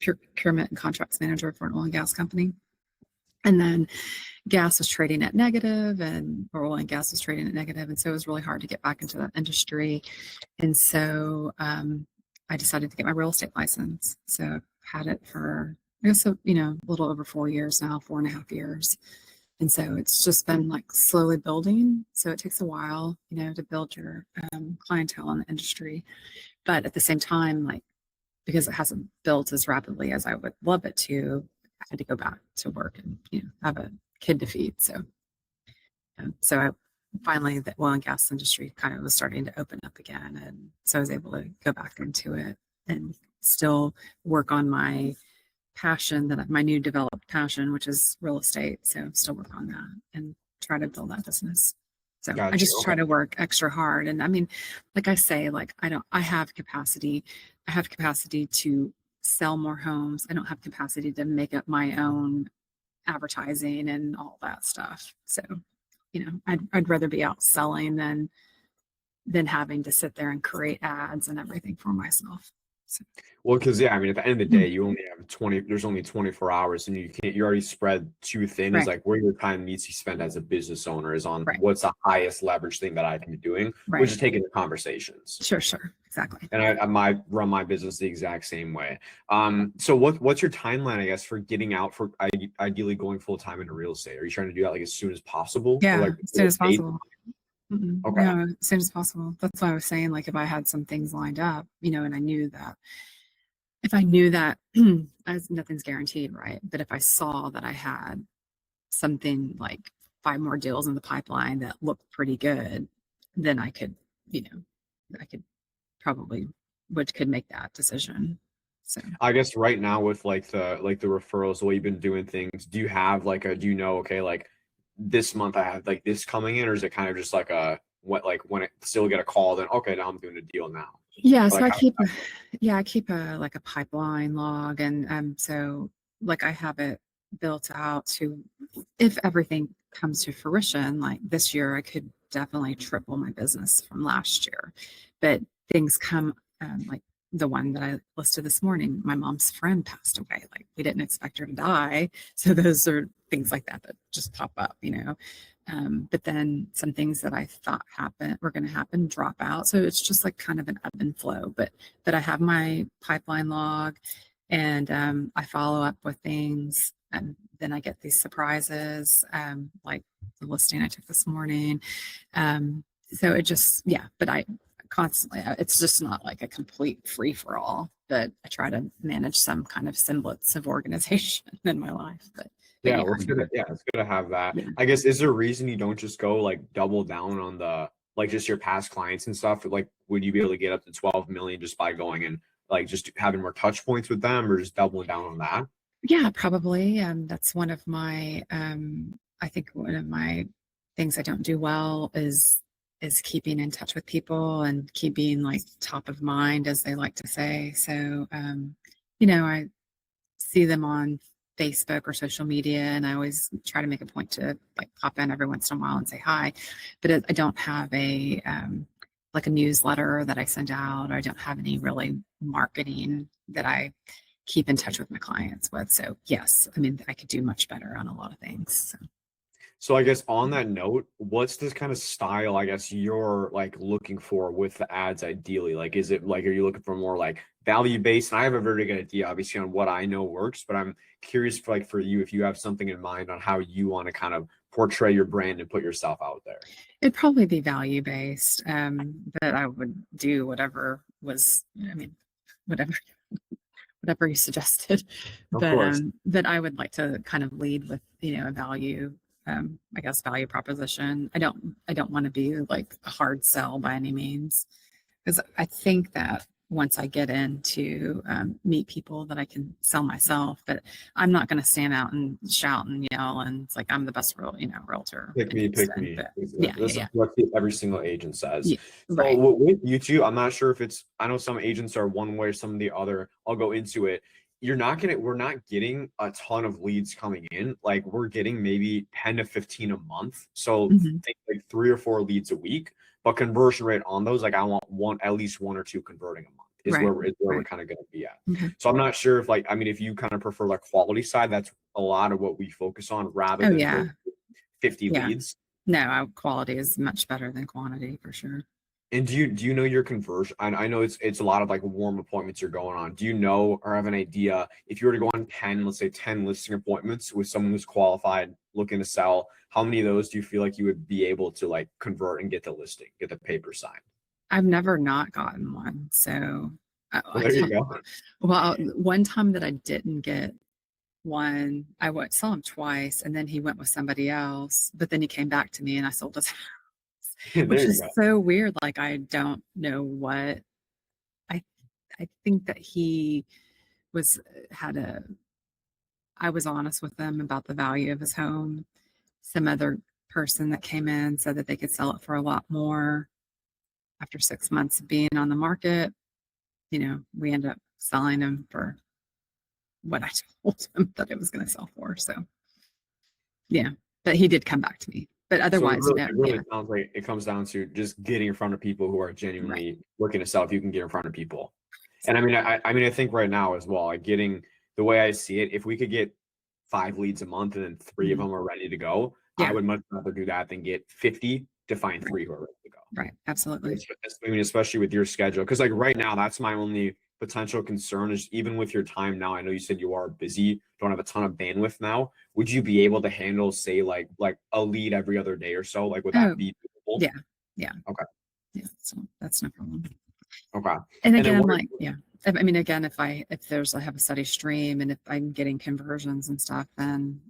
procurement and contracts manager for an oil and gas company. And then gas was trading at negative and oil and gas was trading at negative. And so it was really hard to get back into that industry. And so I decided to get my real estate license. So I've had it for, I guess, a little over 4 years now, 4.5 years. And so it's just been like slowly building. So it takes a while, to build your clientele in the industry. But at the same time, like, because it hasn't built as rapidly as I would love it to, I had to go back to work and, have a kid to feed. So, so finally the oil and gas industry kind of was starting to open up again. And so I was able to go back into it and still work on my passion, my new developed passion, which is real estate. So still work on that and try to build that business. So I just try to work extra hard. And I mean, like I say, like I have capacity. I have capacity to sell more homes. I don't have capacity to make up my own advertising and all that stuff. So, I'd rather be out selling than having to sit there and create ads and everything for myself. So. Well, because I mean, at the end of the day, you only have 20. There's only 24 hours, and you're already spread too thin. Right. Is like where your time needs to be spent as a business owner is on Right. what's the highest leverage thing that I can be doing, Right. which is taking the conversations. Sure, exactly. And I might run my business the exact same way. So what's your timeline, I guess, for getting out for ideally going full time into real estate? Are you trying to do that like as soon as possible? Yeah, or, like, as soon as possible. Okay. Yeah, as soon as possible. That's why I was saying, like, if I had some things lined up, and I knew that if I knew that nothing's guaranteed, right? But if I saw that I had something like 5 more deals in the pipeline that looked pretty good, then I could, I could probably could make that decision. So I guess right now with like the referrals, the way you've been doing things, do you have like okay, like this month I have like this coming in, or is it kind of just like when it still get a call, then okay, now I'm doing a deal now. Yeah, But, so like, I keep a like a pipeline log, and so like I have it built out to, if everything comes to fruition, like this year I could definitely triple my business from last year. But things come, like the one that I listed this morning, my mom's friend passed away. Like we didn't expect her to die. So those are things like that that just pop up, you know. But then some things that I thought were going to happen drop out. So it's just like kind of an ebb and flow. But I have my pipeline log, and I follow up with things, and then I get these surprises, like the listing I took this morning. So it just, yeah. But I constantly, it's just not like a complete free for all. But I try to manage some kind of semblance of organization in my life. But yeah, yeah, well, it's good to have that. yeah. I guess, is there a reason you don't just go like double down on the like just your past clients and stuff? Like, would you be able to get up to 12 million just by going and like just having more touch points with them, or just doubling down on that? Yeah, probably. That's one of my, I think one of my things I don't do well is keeping in touch with people and keeping like top of mind, as they like to say. So, you know, I see them on Facebook or social media, and I always try to make a point to like pop in every once in a while and say hi. But I don't have a like a newsletter that I send out. Or I don't have any really marketing that I keep in touch with my clients with. So yes, I mean, I could do much better on a lot of things. So. So I guess on that note, what's this kind of style, I guess, you're like looking for with the ads ideally? Like, is it like, are you looking for more like value based? And I have a very good idea, obviously, on what I know works, but I'm curious for like for you, if you have something in mind on how you want to kind of portray your brand and put yourself out there. It'd probably be value based, but I would do whatever was, I mean, whatever whatever you suggested. Of course. But I would like to kind of lead with, you know, a value, I guess value proposition. I don't want to be like a hard sell by any means, because I think that once I get into meet people that I can sell myself, but I'm not going to stand out and shout and yell and it's like I'm the best realtor Pick in me, pick Houston. me. But yeah, This is what every single agent says. yeah, So right. with you two, I'm not sure if it's, I know some agents are one way, some the other. I'll go into it. We're not getting a ton of leads coming in. Like we're getting maybe 10 to 15 a month. So Mhm. think like 3 or 4 leads a week, but conversion rate on those, like I want at least 1 or 2 converting a month is Right, where we're right. kind of going to be at. Okay. So I'm not sure if like, I mean, if you kind of prefer like quality side, that's a lot of what we focus on rather Oh than yeah, 50 yeah. leads. No, quality is much better than quantity for sure. And do you know your conversion? I know it's a lot of like warm appointments you're going on. Do you know or have an idea if you were to go on 10, let's say 10 listing appointments with someone who's qualified looking to sell, how many of those do you feel like you would be able to like convert and get the listing, get the paper signed? I've never not gotten one. So Well, there you go. well, one time that I didn't get one, saw him twice, and then he went with somebody else, but then he came back to me and I sold his house, There which you is go. so weird. Like I don't know what I I think that he was had a I was honest with them about the value of his home. Some other person that came in said that they could sell it for a lot more after 6 months of being on the market. You know, we ended up selling him for what I told him that it was going to sell for. So yeah, but he did come back to me. But So otherwise, no, it yeah, really sounds like it comes down to just getting in front of people who are right. genuinely looking to sell. If you can get in front of people, and I think right now as well, like getting the way I see it, if we could get 5 leads a month and then 3 of Mhm. them are ready to go, I Yeah, would much rather do that than get 50 to find right, 3 who are ready to go. right, absolutely. I mean, especially with your schedule, because like right now, that's my only potential concern is even with your time now. I know you said you are busy, don't have a ton of bandwidth now. Would you be able to handle, say, like a lead every other day or so? Like, would that Oh, be doable? yeah, yeah, Okay. yeah. So that's no problem. Okay. And And then again, what? like, yeah. I mean, again, I have a steady stream and if I'm getting conversions and stuff, then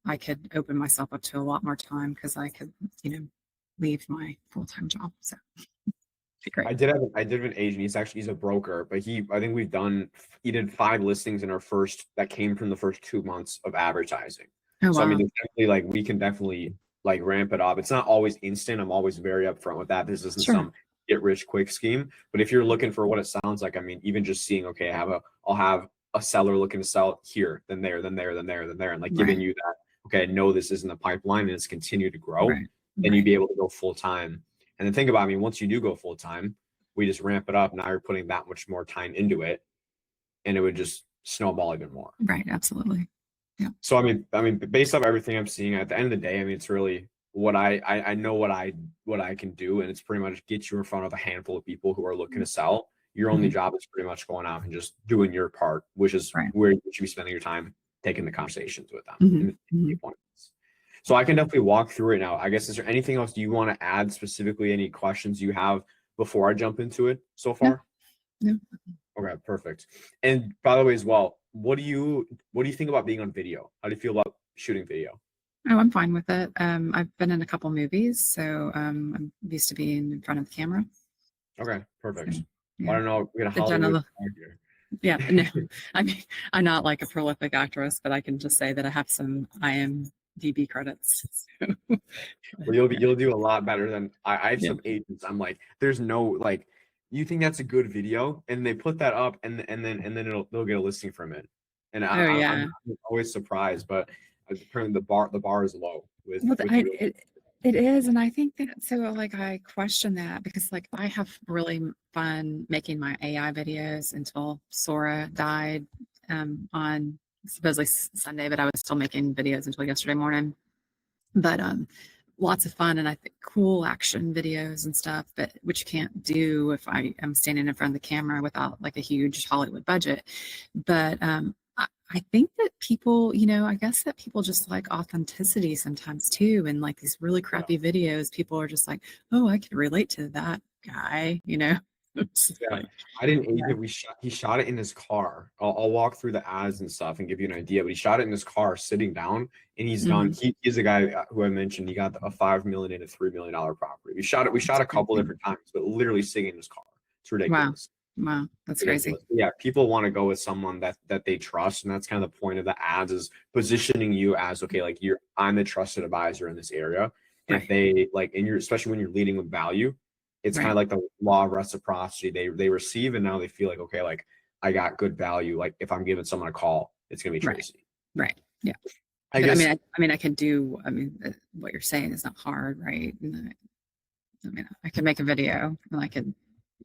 I could open myself up to a lot more time because I could, you know, leave my full-time job. So it'd be great. I did have an agent. He's a broker, but I think he did 5 listings in our first that came from the first 2 months of advertising. Oh, So I mean, wow. it's definitely like we can definitely like ramp it up. It's not always instant. I'm always very upfront with that. This isn't Sure. some get rich quick scheme. But if you're looking for what it sounds like, I mean, even just seeing, okay, I'll have a seller looking to sell here, then there, then there, then there, then there, and like giving Right. you that, okay, I know this is in the pipeline and it's continued to grow, Right. then you'd Right. be able to go full time. And then think about, I mean, once you do go full time, we just ramp it up. Now you're putting that much more time into it, and it would just snowball even more. Right. Absolutely. So I mean, based off everything I'm seeing, at the end of the day, I mean, it's really what I know what I can do, and it's pretty much get you in front of a handful of people who are looking to sell. Your only Mhm. job is pretty much going out and just doing your part, which is Right. where you should be spending your time taking the conversations with them. Mhm. And the Mhm. appointments. So I can definitely walk through it now. I guess, is there anything else you want to add specifically? Any questions you have before I jump into it so far? No. Okay, perfect. And by the way, as well, what do you think about being on video? How do you feel about shooting video? Oh, I'm fine with it. I've been in a couple movies, so I'm used to being in front of the camera. Okay, So, perfect. I yeah. don't know. We got a The Hollywood general, star here. yeah. No, I mean, I'm not like a prolific actress, but I can just say that I have some IMDb credits. So, Well, yeah. you'll do a lot better than I have Yeah. some agents. I'm like, there's no like, you think that's a good video, and they put that up, and then they'll get a listing from it, and Oh, I'm yeah. always surprised, but apparently the bar is low Well, with real. it is, and I think that so like I question that because like I have really fun making my AI videos until Sora died on supposedly Sunday, but I was still making videos until yesterday morning. But lots of fun and I think cool action videos and stuff, but which you can't do if I am standing in front of the camera without like a huge Hollywood budget. But I think that people, I guess that people just like authenticity sometimes too. And like these really crappy videos, people are just like, oh, I can relate to that guy. It's just Yeah, like, I didn't age yeah. it. He shot it in his car. I'll walk through the ads and stuff and give you an idea. But he shot it in his car, sitting down, and he's done. Mhm. He's a guy who I mentioned. He got a $5 million and a $3 million property. We shot it. We shot That's a couple crazy. different times, but literally sitting in his car. It's Wow. ridiculous. Wow. That's crazy. Ridiculous. Yeah, people want to go with someone that they trust, and that's kind of the point of the ads is positioning you as, okay, like I'm the trusted advisor in this area. And if Right. they like, and you're especially when you're leading with value, it's kind of Right. like the law of reciprocity. They receive, and now they feel like, okay, like I got good value. Like if I'm giving someone a call, it's gonna be Right. Tracy. Right. Yeah. I But guess I can do, what you're saying is not hard, right? And I can make a video and I can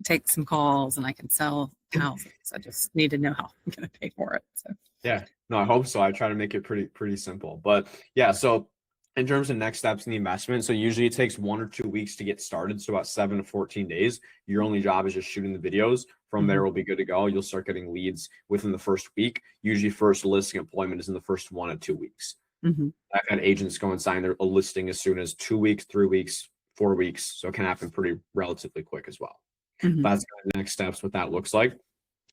take some calls and I can sell houses. I just need to know how I'm going to pay for it. So, Yeah, no, I hope so. I try to make it pretty simple. But yeah, so in terms of next steps in the investment, so usually it takes 1 or 2 weeks to get started. So about 7 to 14 days. Your only job is just shooting the videos. From there, mhm. we'll be good to go. You'll start getting leads within the first week. Usually, first listing appointment is in the first 1 to 2 weeks. Mhm. I've had agents go and sign a listing as soon as 2 weeks, 3 weeks, 4 weeks. So it can happen pretty relatively quick as well. Mhm. That's kind of the next steps, what that looks like.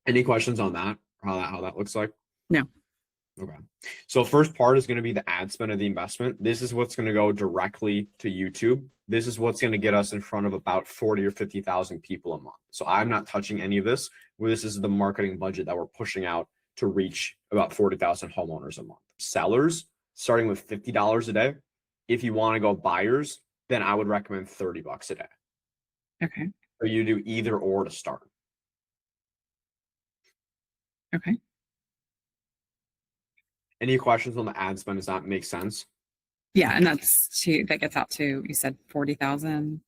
Any questions on that? How that looks like? No. Okay. So first part is going to be the ad spend of the investment. This is what's going to go directly to YouTube. This is what's going to get us in front of about 40 or 50,000 people a month. So I'm not touching any of this. This is the marketing budget that we're pushing out to reach about 40,000 homeowners a month. Sellers starting with $50 a day. If you want to go buyers, then I would recommend $30 a day. Okay. So you do either or to start. Okay. Any questions on the ad spend? Does that make sense? Yeah. And that gets out to, you said 40,000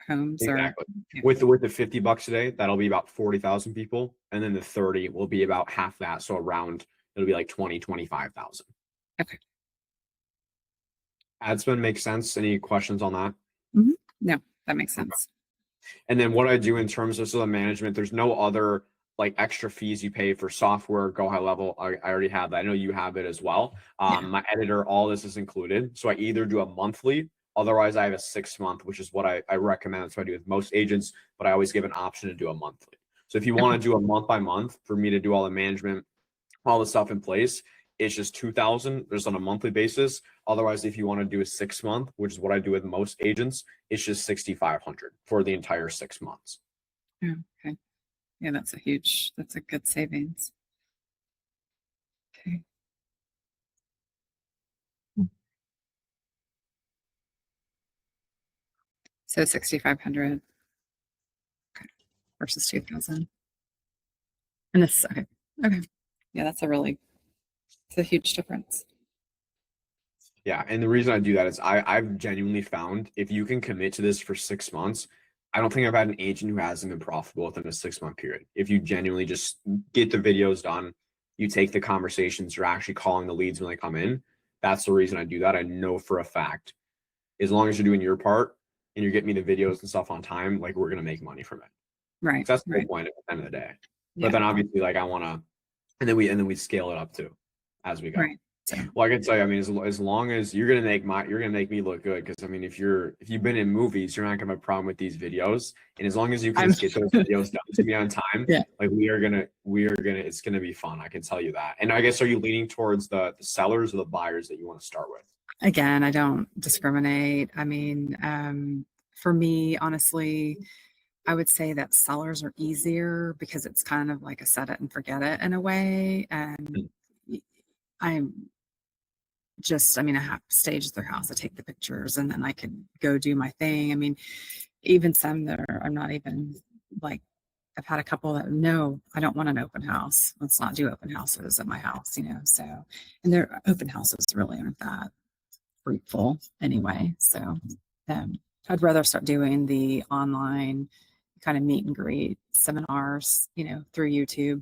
homes or, Exactly. yeah. With the $50 a day, that'll be about 40,000 people. And then the 30 will be about half that. So around it'll be like 25,000. Okay. Ad spend makes sense. Any questions on that? Mhm. No, that makes Okay. sense. And then what I do in terms of the management, there's no other like extra fees you pay for software, GoHighLevel. I already have that. I know you have it as well. Yeah. My editor, all this is included. So I either do a monthly, otherwise I have a 6 month, which is what I recommend. That's what I do with most agents, but I always give an option to do a monthly. So if you Okay. want to do a month by month for me to do all the management, all the stuff in place, it's just 2,000 just on a monthly basis. Otherwise, if you want to do a 6 month, which is what I do with most agents, it's just 6,500 for the entire 6 months. Oh, okay. Yeah. That's a good savings. Okay. So 6,500 versus 2,000. And this, okay. Okay. Yeah, it's a huge difference. Yeah, and the reason I do that is I've genuinely found if you can commit to this for 6 months, I don't think I've had an agent who hasn't been profitable within a 6 month period. If you genuinely just get the videos done, you take the conversations, you're actually calling the leads when they come in. That's the reason I do that. I know for a fact, as long as you're doing your part and you're getting me the videos and stuff on time, like we're gonna make money from it. Right. So that's the whole Right. point at the end of the day. Yeah. But then obviously, like I wanna, and then we scale it up too as we go. Right. So, Well, I can tell you, I mean, as long as you're gonna make me look good, because I mean, if you've been in movies, you're not gonna have a problem with these videos, and as long as you can I'm- just get those videos done to me on time, Yeah. like it's gonna be fun. I can tell you that. And I guess, are you leaning towards the sellers or the buyers that you want to start with? again, I don't discriminate. I mean, for me, honestly, I would say that sellers are easier because it's kind of like a set it and forget it in a way. And I'm I mean, I have staged their house. I take the pictures and then I can go do my thing. I mean, even some that are not even like, I've had a couple that no, I don't want an open house. Let's not do open houses at my house, So, and their open houses really aren't that fruitful anyway. So, I'd rather start doing the online kind of meet and greet seminars, through YouTube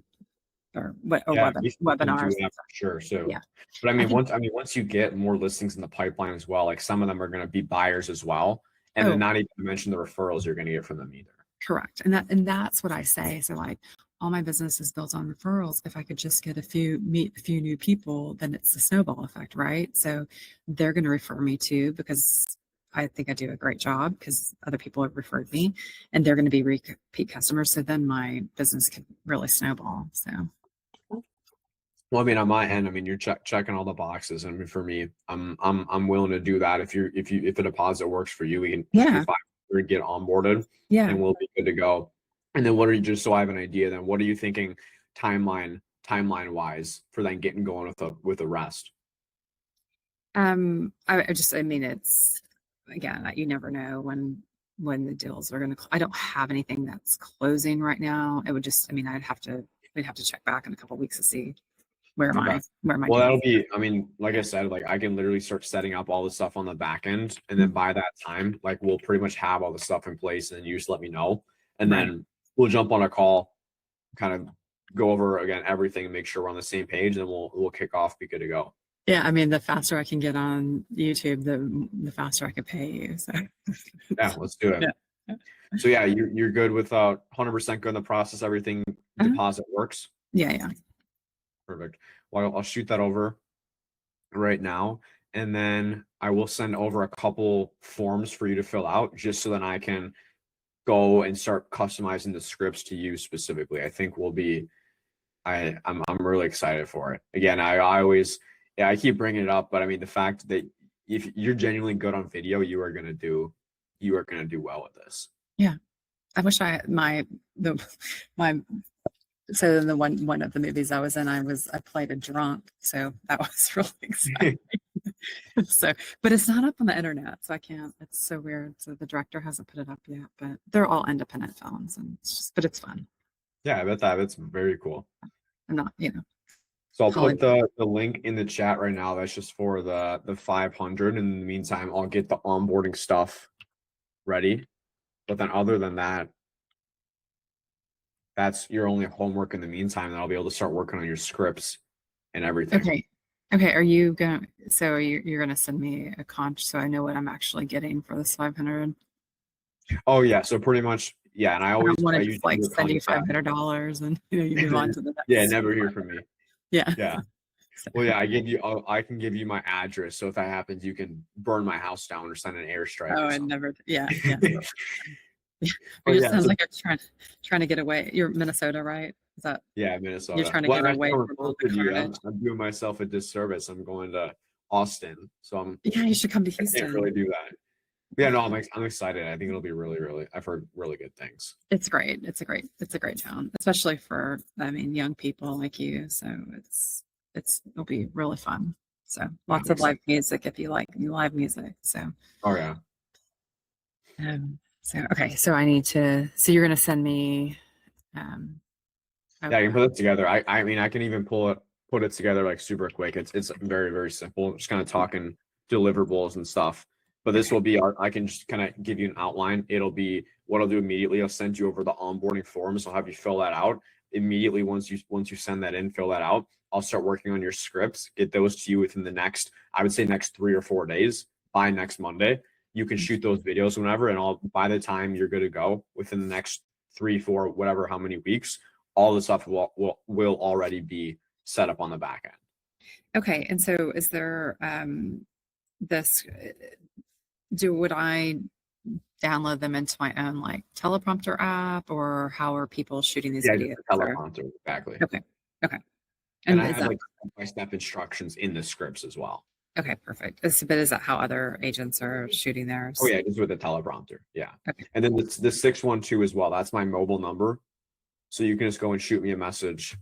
or Yeah, you can do webinars. that for sure. So, Yeah. but I I mean, think, once you get more listings in the pipeline as well, like some of them are going to be buyers as well, and then oh, not even to mention the referrals you're going to get from them either. correct. And that's what I say. So like all my business is built on referrals. If I could just meet a few new people, then it's the snowball effect, right? So they're going to refer me too because I think I do a great job because other people have referred me and they're going to be repeat customers. So then my business can really snowball. So Well, I mean, on my end, I mean, you're checking all the boxes. I mean, for me, I'm willing to do that. If the deposit works for you, we can shoot yeah, 500, get onboarded, yeah. and we'll be good to go. And then what are you, just so I have an idea, then what are you thinking timeline wise for then getting going with the rest? I mean, it's again, you never know when the deals are going to, I don't have anything that's closing right now. It would just, I mean, we'd have to check back in a couple of weeks to see where Okay. my Well, that'll deals. be, I mean, like I said, like I can literally start setting up all the stuff on the back end, and then by that time, like we'll pretty much have all the stuff in place, and then you just let me know, and Right. then we'll jump on a call, kind of go over again everything, and make sure we're on the same page, and then we'll kick off, be good to go. Yeah, I mean, the faster I can get on YouTube, the faster I can pay you. So Yeah, let's do it. yeah. So yeah, you're good with 100% good in the process, everything deposit works. Yeah. Perfect. Well, I'll shoot that over right now, and then I will send over a couple forms for you to fill out, just so that I can go and start customizing the scripts to you specifically. I think we'll be, I'm really excited for it. Again, I always, yeah, I keep bringing it up, but I mean, the fact that if you're genuinely good on video, you are gonna do well with this. Yeah. I wish I had my so in the one of the movies I was in, I played a drunk. So that was really exciting. So, but it's not up on the internet, so I can't. It's so weird. So the director hasn't put it up yet, but they're all independent films, and but it's fun. Yeah, I bet that's very cool. I'm not, So I'll put Hollywood. the link in the chat right now. That's just for the 500. In the meantime, I'll get the onboarding stuff ready. But then other than that, that's your only homework in the meantime. And I'll be able to start working on your scripts and everything. Okay. Are you going? So you're going to send me a conch so I know what I'm actually getting for this 500. Oh yeah. So pretty much, yeah. And I I don't want to usually just like do a send you contract. $500 and you move on to the next. Yeah, never hear from me. Yeah. Yeah. So, Well, yeah, I can give you my address. So if that happens, you can burn my house down or send an airstrike. oh, or I something. never. Yeah. But It just yeah, sounds so- like you're trying to get away. You're Minnesota, right? Is that Yeah, Minnesota. you're trying to Well, get I'm away actually from all the closer to you. carnage? I'm doing myself a disservice. I'm going to Austin, so Yeah, you should come to I can't Houston. really do that. Yeah, no, I'm excited. I think it'll be really. I've heard really good things. It's great. It's a great town, especially for, I mean, young people like you. So it'll be really fun. So lots of live music if you like live music. So Oh yeah. So I need to, so you're going to send me, Yeah, I can okay. put it together. I mean, I can even put it together like super quick. It's very, very simple. Just kind of talking deliverables and stuff. But this Okay. will be I can just kind of give you an outline. It'll be what I'll do immediately. I'll send you over the onboarding forms. I'll have you fill that out immediately. Once you send that in, fill that out. I'll start working on your scripts, get those to you within the next, I would say next 3 or 4 days. By next Monday, you can shoot those videos whenever, and I'll by the time you're good to go within the next 3, 4, whatever, how many weeks, all the stuff will already be set up on the back end. Okay. And so is there this would I download them into my own like teleprompter app, or how are people shooting these Yeah, videos? just the teleprompter, exactly. Okay. Okay. And And I is have that like step-by-step instructions in the scripts as well. okay? Perfect. But is that how other agents are shooting Oh theirs? yeah, just with the teleprompter. Yeah. Okay. And then the 612 as well. That's my mobile number. So you can just go and shoot me a message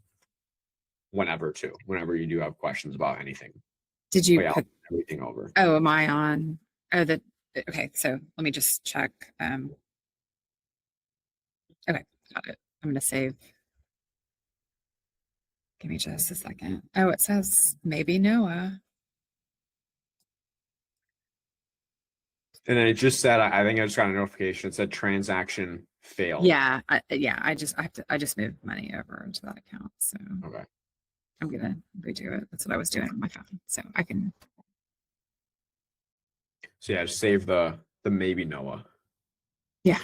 whenever you do have questions about anything. Did you But yeah, I'll put, send everything over. oh, am I on? Oh, okay. So let me just check. Okay. Got it. I'm going to save. Give me just a second. Oh, it says maybe Noah. And then it just said, I think I just got a notification. It said transaction failed. Yeah. I just moved money over into that account. So Okay. I'm going to redo it. That's what I was doing on my phone. So I can. So yeah, just save the maybe Noah. Yeah.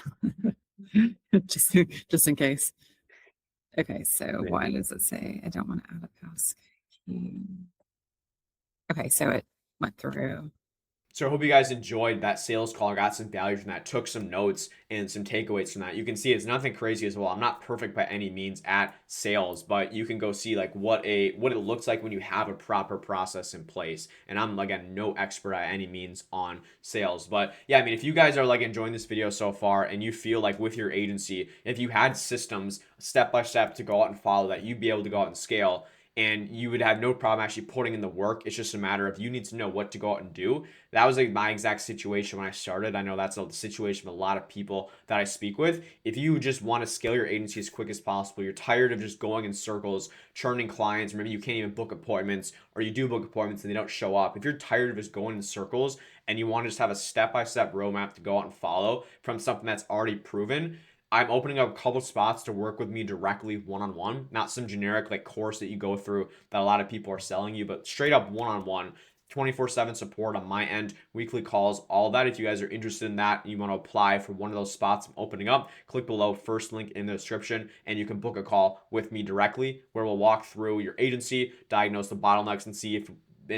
just in case. Okay, so why does it say I don't want to add a pass key? Okay, so it went through. So I hope you guys enjoyed that sales call. I got some value from that, took some notes and some takeaways from that. You can see it's nothing crazy as well. I'm not perfect by any means at sales, but you can go see like what it looks like when you have a proper process in place. And I'm again no expert at any means on sales. But yeah, I mean, if you guys are like enjoying this video so far and you feel like with your agency, if you had systems step by step to go out and follow that, you'd be able to go out and scale and you would have no problem actually putting in the work. It's just a matter of you need to know what to go out and do. That was like my exact situation when I started. I know that's a situation with a lot of people that I speak with. If you just want to scale your agency as quick as possible, you're tired of just going in circles, churning clients, or maybe you can't even book appointments, or you do book appointments and they don't show up. If you're tired of just going in circles and you want to just have a step-by-step roadmap to go out and follow from something that's already proven, I'm opening up a couple spots to work with me directly one-on-one, not some generic like course that you go through that a lot of people are selling you, but straight up one-on-one, 24/7 support on my end, weekly calls, all that. If you guys are interested in that and you want to apply for one of those spots I'm opening up, click below, first link in the description, and you can book a call with me directly where we'll walk through your agency, diagnose the bottlenecks, and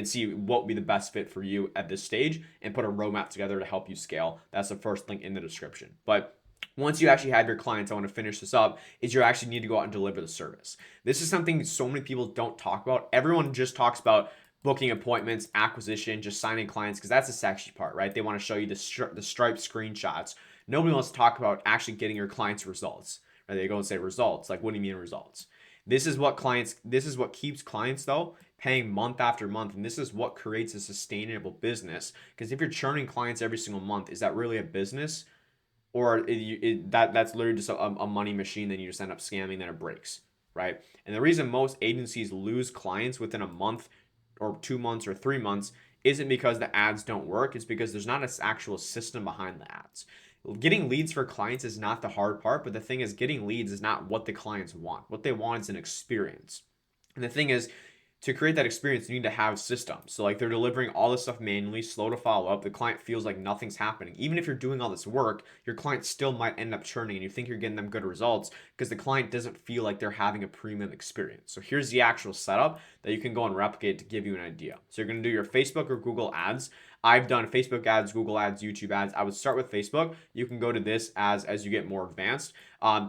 see what would be the best fit for you at this stage and put a roadmap together to help you scale. That's the first link in the description. But once you actually have your clients, I want to finish this up, is you actually need to go out and deliver the service. This is something so many people don't talk about. Everyone just talks about booking appointments, acquisition, just signing clients, because that's the sexy part, right? They want to show you the Stripe screenshots. Nobody wants to talk about actually getting your clients results. Right? They go and say results. Like, what do you mean results? This is what keeps clients though paying month after month, and this is what creates a sustainable business. Because if you're churning clients every single month, is that really a business? Or that's literally just a money machine, then you just end up scamming, then it breaks, right? And the reason most agencies lose clients within a month or 2 months or 3 months isn't because the ads don't work. It's because there's not an actual system behind the ads. Getting leads for clients is not the hard part, but the thing is, getting leads is not what the clients want. What they want is an experience. And the thing is, to create that experience, you need to have systems. So like they're delivering all this stuff manually, slow to follow up. The client feels like nothing's happening. Even if you're doing all this work, your client still might end up churning and you think you're getting them good results because the client doesn't feel like they're having a premium experience. So here's the actual setup that you can go and replicate to give you an idea. So you're going to do your Facebook or Google ads. I've done Facebook ads, Google ads, YouTube ads. I would start with Facebook. You can go to this as you get more advanced.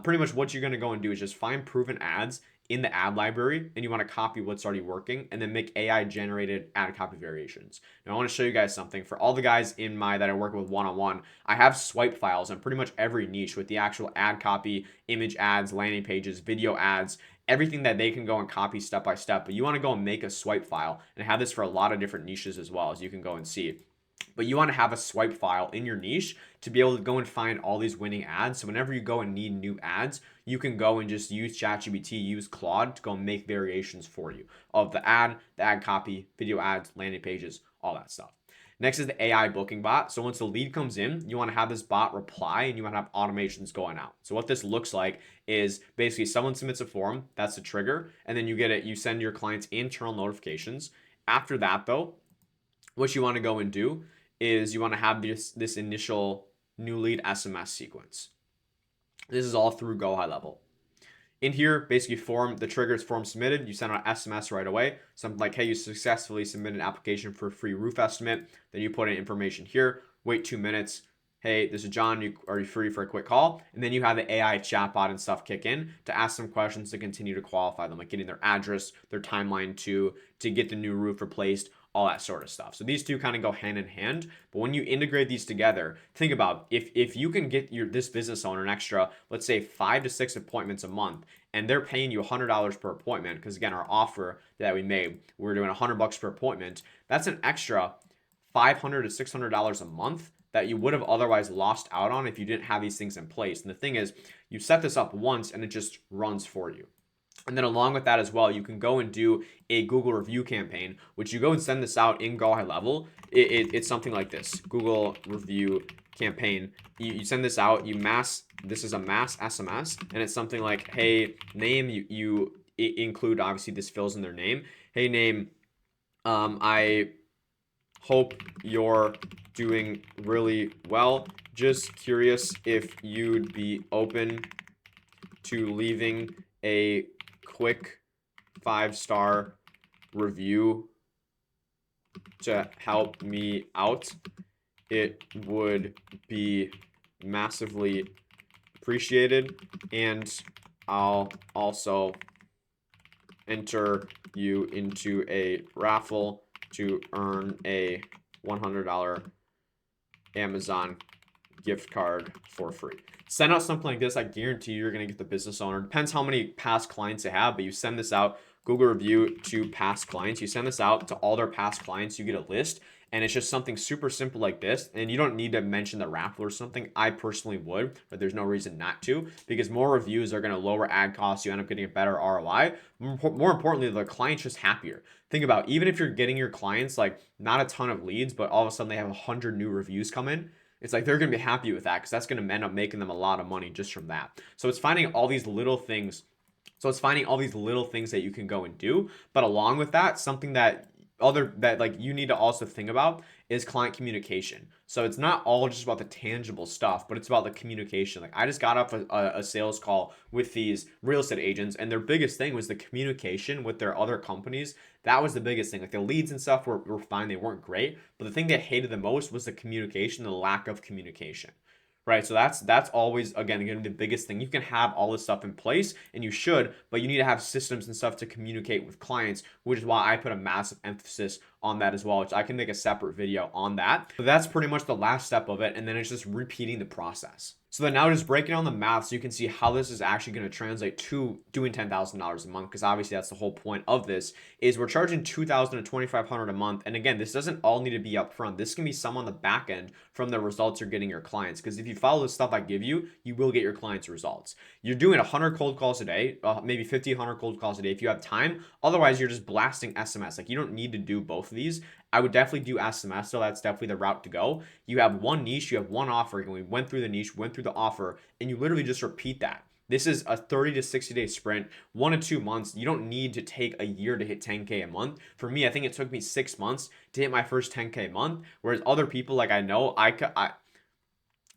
Pretty much what you're going to go and do is just find proven ads in the ad library, and you want to copy what's already working and then make AI generated ad copy variations. Now I want to show you guys something. For all the guys that I work with one-on-one, I have swipe files on pretty much every niche with the actual ad copy, image ads, landing pages, video ads, everything that they can go and copy step by step. But you want to go and make a swipe file and have this for a lot of different niches as well, as you can go and see. But you want to have a swipe file in your niche to be able to go and find all these winning ads. So whenever you go and need new ads, you can go and just use ChatGPT, use Claude to go and make variations for you of the ad copy, video ads, landing pages, all that stuff. Next is the AI booking bot. So once the lead comes in, you want to have this bot reply and you want to have automations going out. So what this looks like is basically someone submits a form, that's the trigger, and then you send your clients internal notifications. After that though, what you want to go and do is you want to have this initial new lead SMS sequence. This is all through GoHighLevel. In here, basically the trigger is form submitted. You send out SMS right away. Something like, hey, you successfully submitted an application for a free roof estimate. Then you put in information here, wait 2 minutes. Hey, this is John. Are you free for a quick call? And then you have the AI chatbot and stuff kick in to ask some questions to continue to qualify them, like getting their address, their timeline to get the new roof replaced, all that sort of stuff. So these two kind of go hand in hand. But when you integrate these together, think about if you can get this business owner an extra, let's say 5 to 6 appointments a month, and they're paying you $100 per appointment, because again, our offer that we made, we're doing $100 per appointment. That's an extra $500 to $600 a month that you would have otherwise lost out on if you didn't have these things in place. And the thing is, you set this up once and it just runs for you. And then along with that as well, you can go and do a Google review campaign, which you go and send this out in GoHighLevel. It's something like this: Google review campaign. You send this out. This is a mass SMS, and it's something like, hey, name. You include, obviously this fills in their name. Hey, name. I hope you're doing really well. Just curious if you'd be open to leaving a quick 5-star review to help me out. It would be massively appreciated, and I'll also enter you into a raffle to earn a $100 Amazon gift card for free. Send out something like this. I guarantee you're going to get the business owner. Depends how many past clients they have, but you send this out, Google review to past clients. You send this out to all their past clients. You get a list, and it's just something super simple like this. And you don't need to mention the raffle or something. I personally would, but there's no reason not to, because more reviews are going to lower ad costs. You end up getting a better ROI. More importantly, the client's just happier. Think about, even if you're getting your clients like not a ton of leads, but all of a sudden they have 100 new reviews come in, it's like they're going to be happy with that, because that's going to end up making them a lot of money just from that. So it's finding all these little things. That you can go and do. But along with that, something that like you need to also think about is client communication. So it's not all just about the tangible stuff, but it's about the communication. Like I just got off a sales call with these real estate agents, and their biggest thing was the communication with their other companies. That was the biggest thing. Like the leads and stuff were fine. They weren't great. But the thing they hated the most was the communication, the lack of communication. Right, so that's always, again, going to be the biggest thing. You can have all this stuff in place, and you should, but you need to have systems and stuff to communicate with clients, which is why I put a massive emphasis on that as well, which I can make a separate video on that. But that's pretty much the last step of it, and then it's just repeating the process. So then now just breaking down the math so you can see how this is actually going to translate to doing $10,000 a month, because obviously that's the whole point of this, is we're charging $2,000 to $2,500 a month. And again, this doesn't all need to be upfront. This can be some on the back end from the results you're getting your clients, because if you follow the stuff I give you, you will get your clients results. You're doing 100 cold calls a day, maybe 50, 100 cold calls a day if you have time. Otherwise, you're just blasting SMS. Like you don't need to do both of these. I would definitely do SMS, so that's definitely the route to go. You have one niche, you have one offer, and we went through the niche, went through the offer, and you literally just repeat that. This is a 30 to 60 day sprint, 1 to 2 months. You don't need to take a year to hit 10K a month. For me, I think it took me 6 months to hit my first 10K a month. Whereas other people, like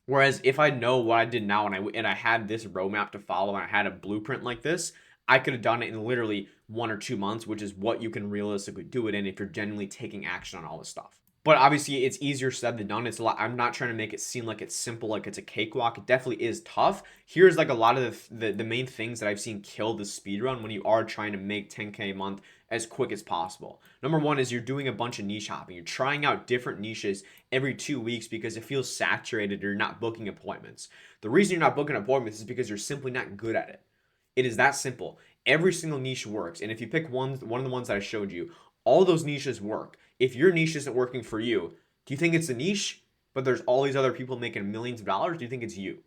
whereas if I know what I did now and I had this roadmap to follow and I had a blueprint like this, I could have done it in literally 1 or 2 months, which is what you can realistically do it in if you're genuinely taking action on all this stuff. But obviously it's easier said than done. It's a lot. I'm not trying to make it seem like it's simple, like it's a cakewalk. It definitely is tough. Here's like a lot of the main things that I've seen kill the speed run when you are trying to make 10K a month as quick as possible. Number one is you're doing a bunch of niche hopping. You're trying out different niches every 2 weeks because it feels saturated or you're not booking appointments. The reason you're not booking appointments is because you're simply not good at it. It is that simple. Every single niche works. And if you pick one of the ones that I showed you, all those niches work. If your niche isn't working for you, Do you think it's a niche, but there's all these other people making millions of dollars? Do you think it's you?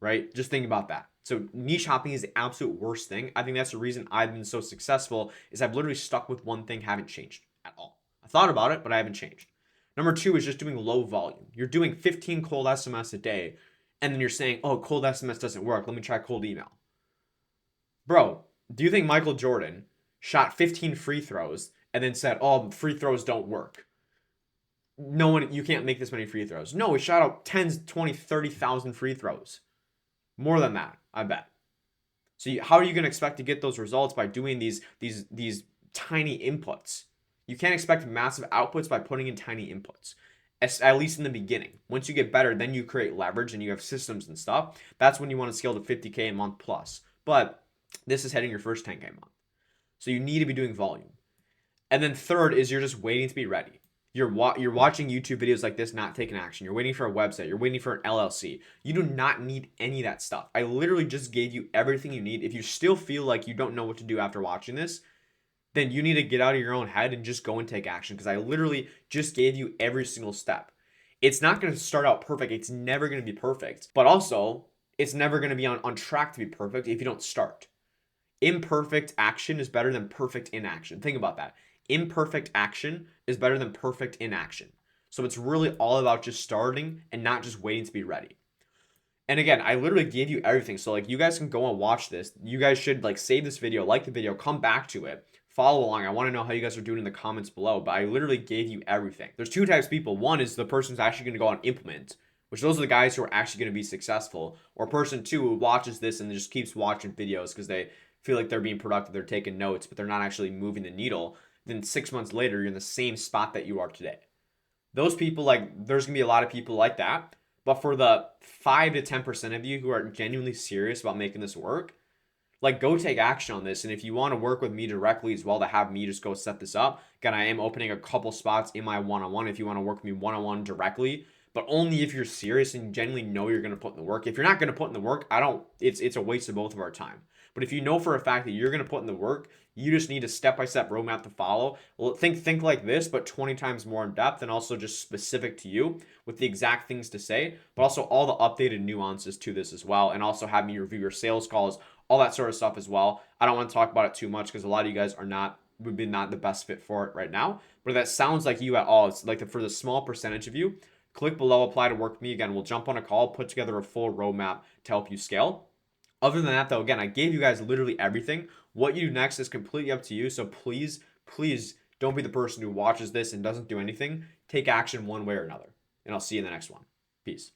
Right? Just think about that. So niche hopping is the absolute worst thing. I think that's the reason I've been so successful is I've literally stuck with one thing, haven't changed at all. I thought about it, but I haven't changed. Number two is just doing low volume. You're doing 15 cold SMS a day, and then you're saying, oh, cold SMS doesn't work. Let me try cold email. Bro, do you think Michael Jordan shot 15 free throws and then said, oh, free throws don't work? No one, you can't make this many free throws. No, he shot out 10, 20, 30,000 free throws. More than that, I bet. So how are you going to expect to get those results by doing these tiny inputs? You can't expect massive outputs by putting in tiny inputs, at least in the beginning. Once you get better, then you create leverage and you have systems and stuff. That's when you want to scale to 50K a month plus. But this is hitting your first 10K a month. So you need to be doing volume. And then third is you're just waiting to be ready. You're watching YouTube videos like this, not taking action. You're waiting for a website. You're waiting for an LLC. You do not need any of that stuff. I literally just gave you everything you need. If you still feel like you don't know what to do after watching this, then you need to get out of your own head and just go and take action, because I literally just gave you every single step. It's not going to start out perfect. It's never going to be perfect. But also, it's never going to be on track to be perfect if you don't start. Imperfect action is better than perfect inaction. Think about that. Imperfect action is better than perfect inaction. So it's really all about just starting and not just waiting to be ready. And again, I literally gave you everything. So like you guys can go and watch this. You guys should like save this video, like the video, come back to it, follow along. I want to know how you guys are doing in the comments below, but I literally gave you everything. There's two types of people. One is the person who's actually going to go and implement, which those are the guys who are actually going to be successful. Or person two who watches this and just keeps watching videos because they feel like they're being productive, they're taking notes, but they're not actually moving the needle. Then 6 months later, you're in the same spot that you are today. Those people, like, there's going to be a lot of people like that. But for the 5 to 10% of you who are genuinely serious about making this work, like, go take action on this. And if you want to work with me directly as well to have me just go set this up, again, I am opening a couple spots in my one-on-one if you want to work with me one-on-one directly, but only if you're serious and genuinely know you're going to put in the work. If you're not going to put in the work, it's a waste of both of our time. But if you know for a fact that you're going to put in the work, you just need a step-by-step roadmap to follow. Think like this, but 20 times more in depth and also just specific to you with the exact things to say, but also all the updated nuances to this as well. And also have me review your sales calls, all that sort of stuff as well. I don't want to talk about it too much because a lot of you guys would be not the best fit for it right now. But if that sounds like you at all, it's like for the small percentage of you, click below, apply to work with me. Again, we'll jump on a call, put together a full roadmap to help you scale. Other than that, though, again, I gave you guys literally everything. What you do next is completely up to you. So please, please don't be the person who watches this and doesn't do anything. Take action one way or another. And I'll see you in the next one. Peace.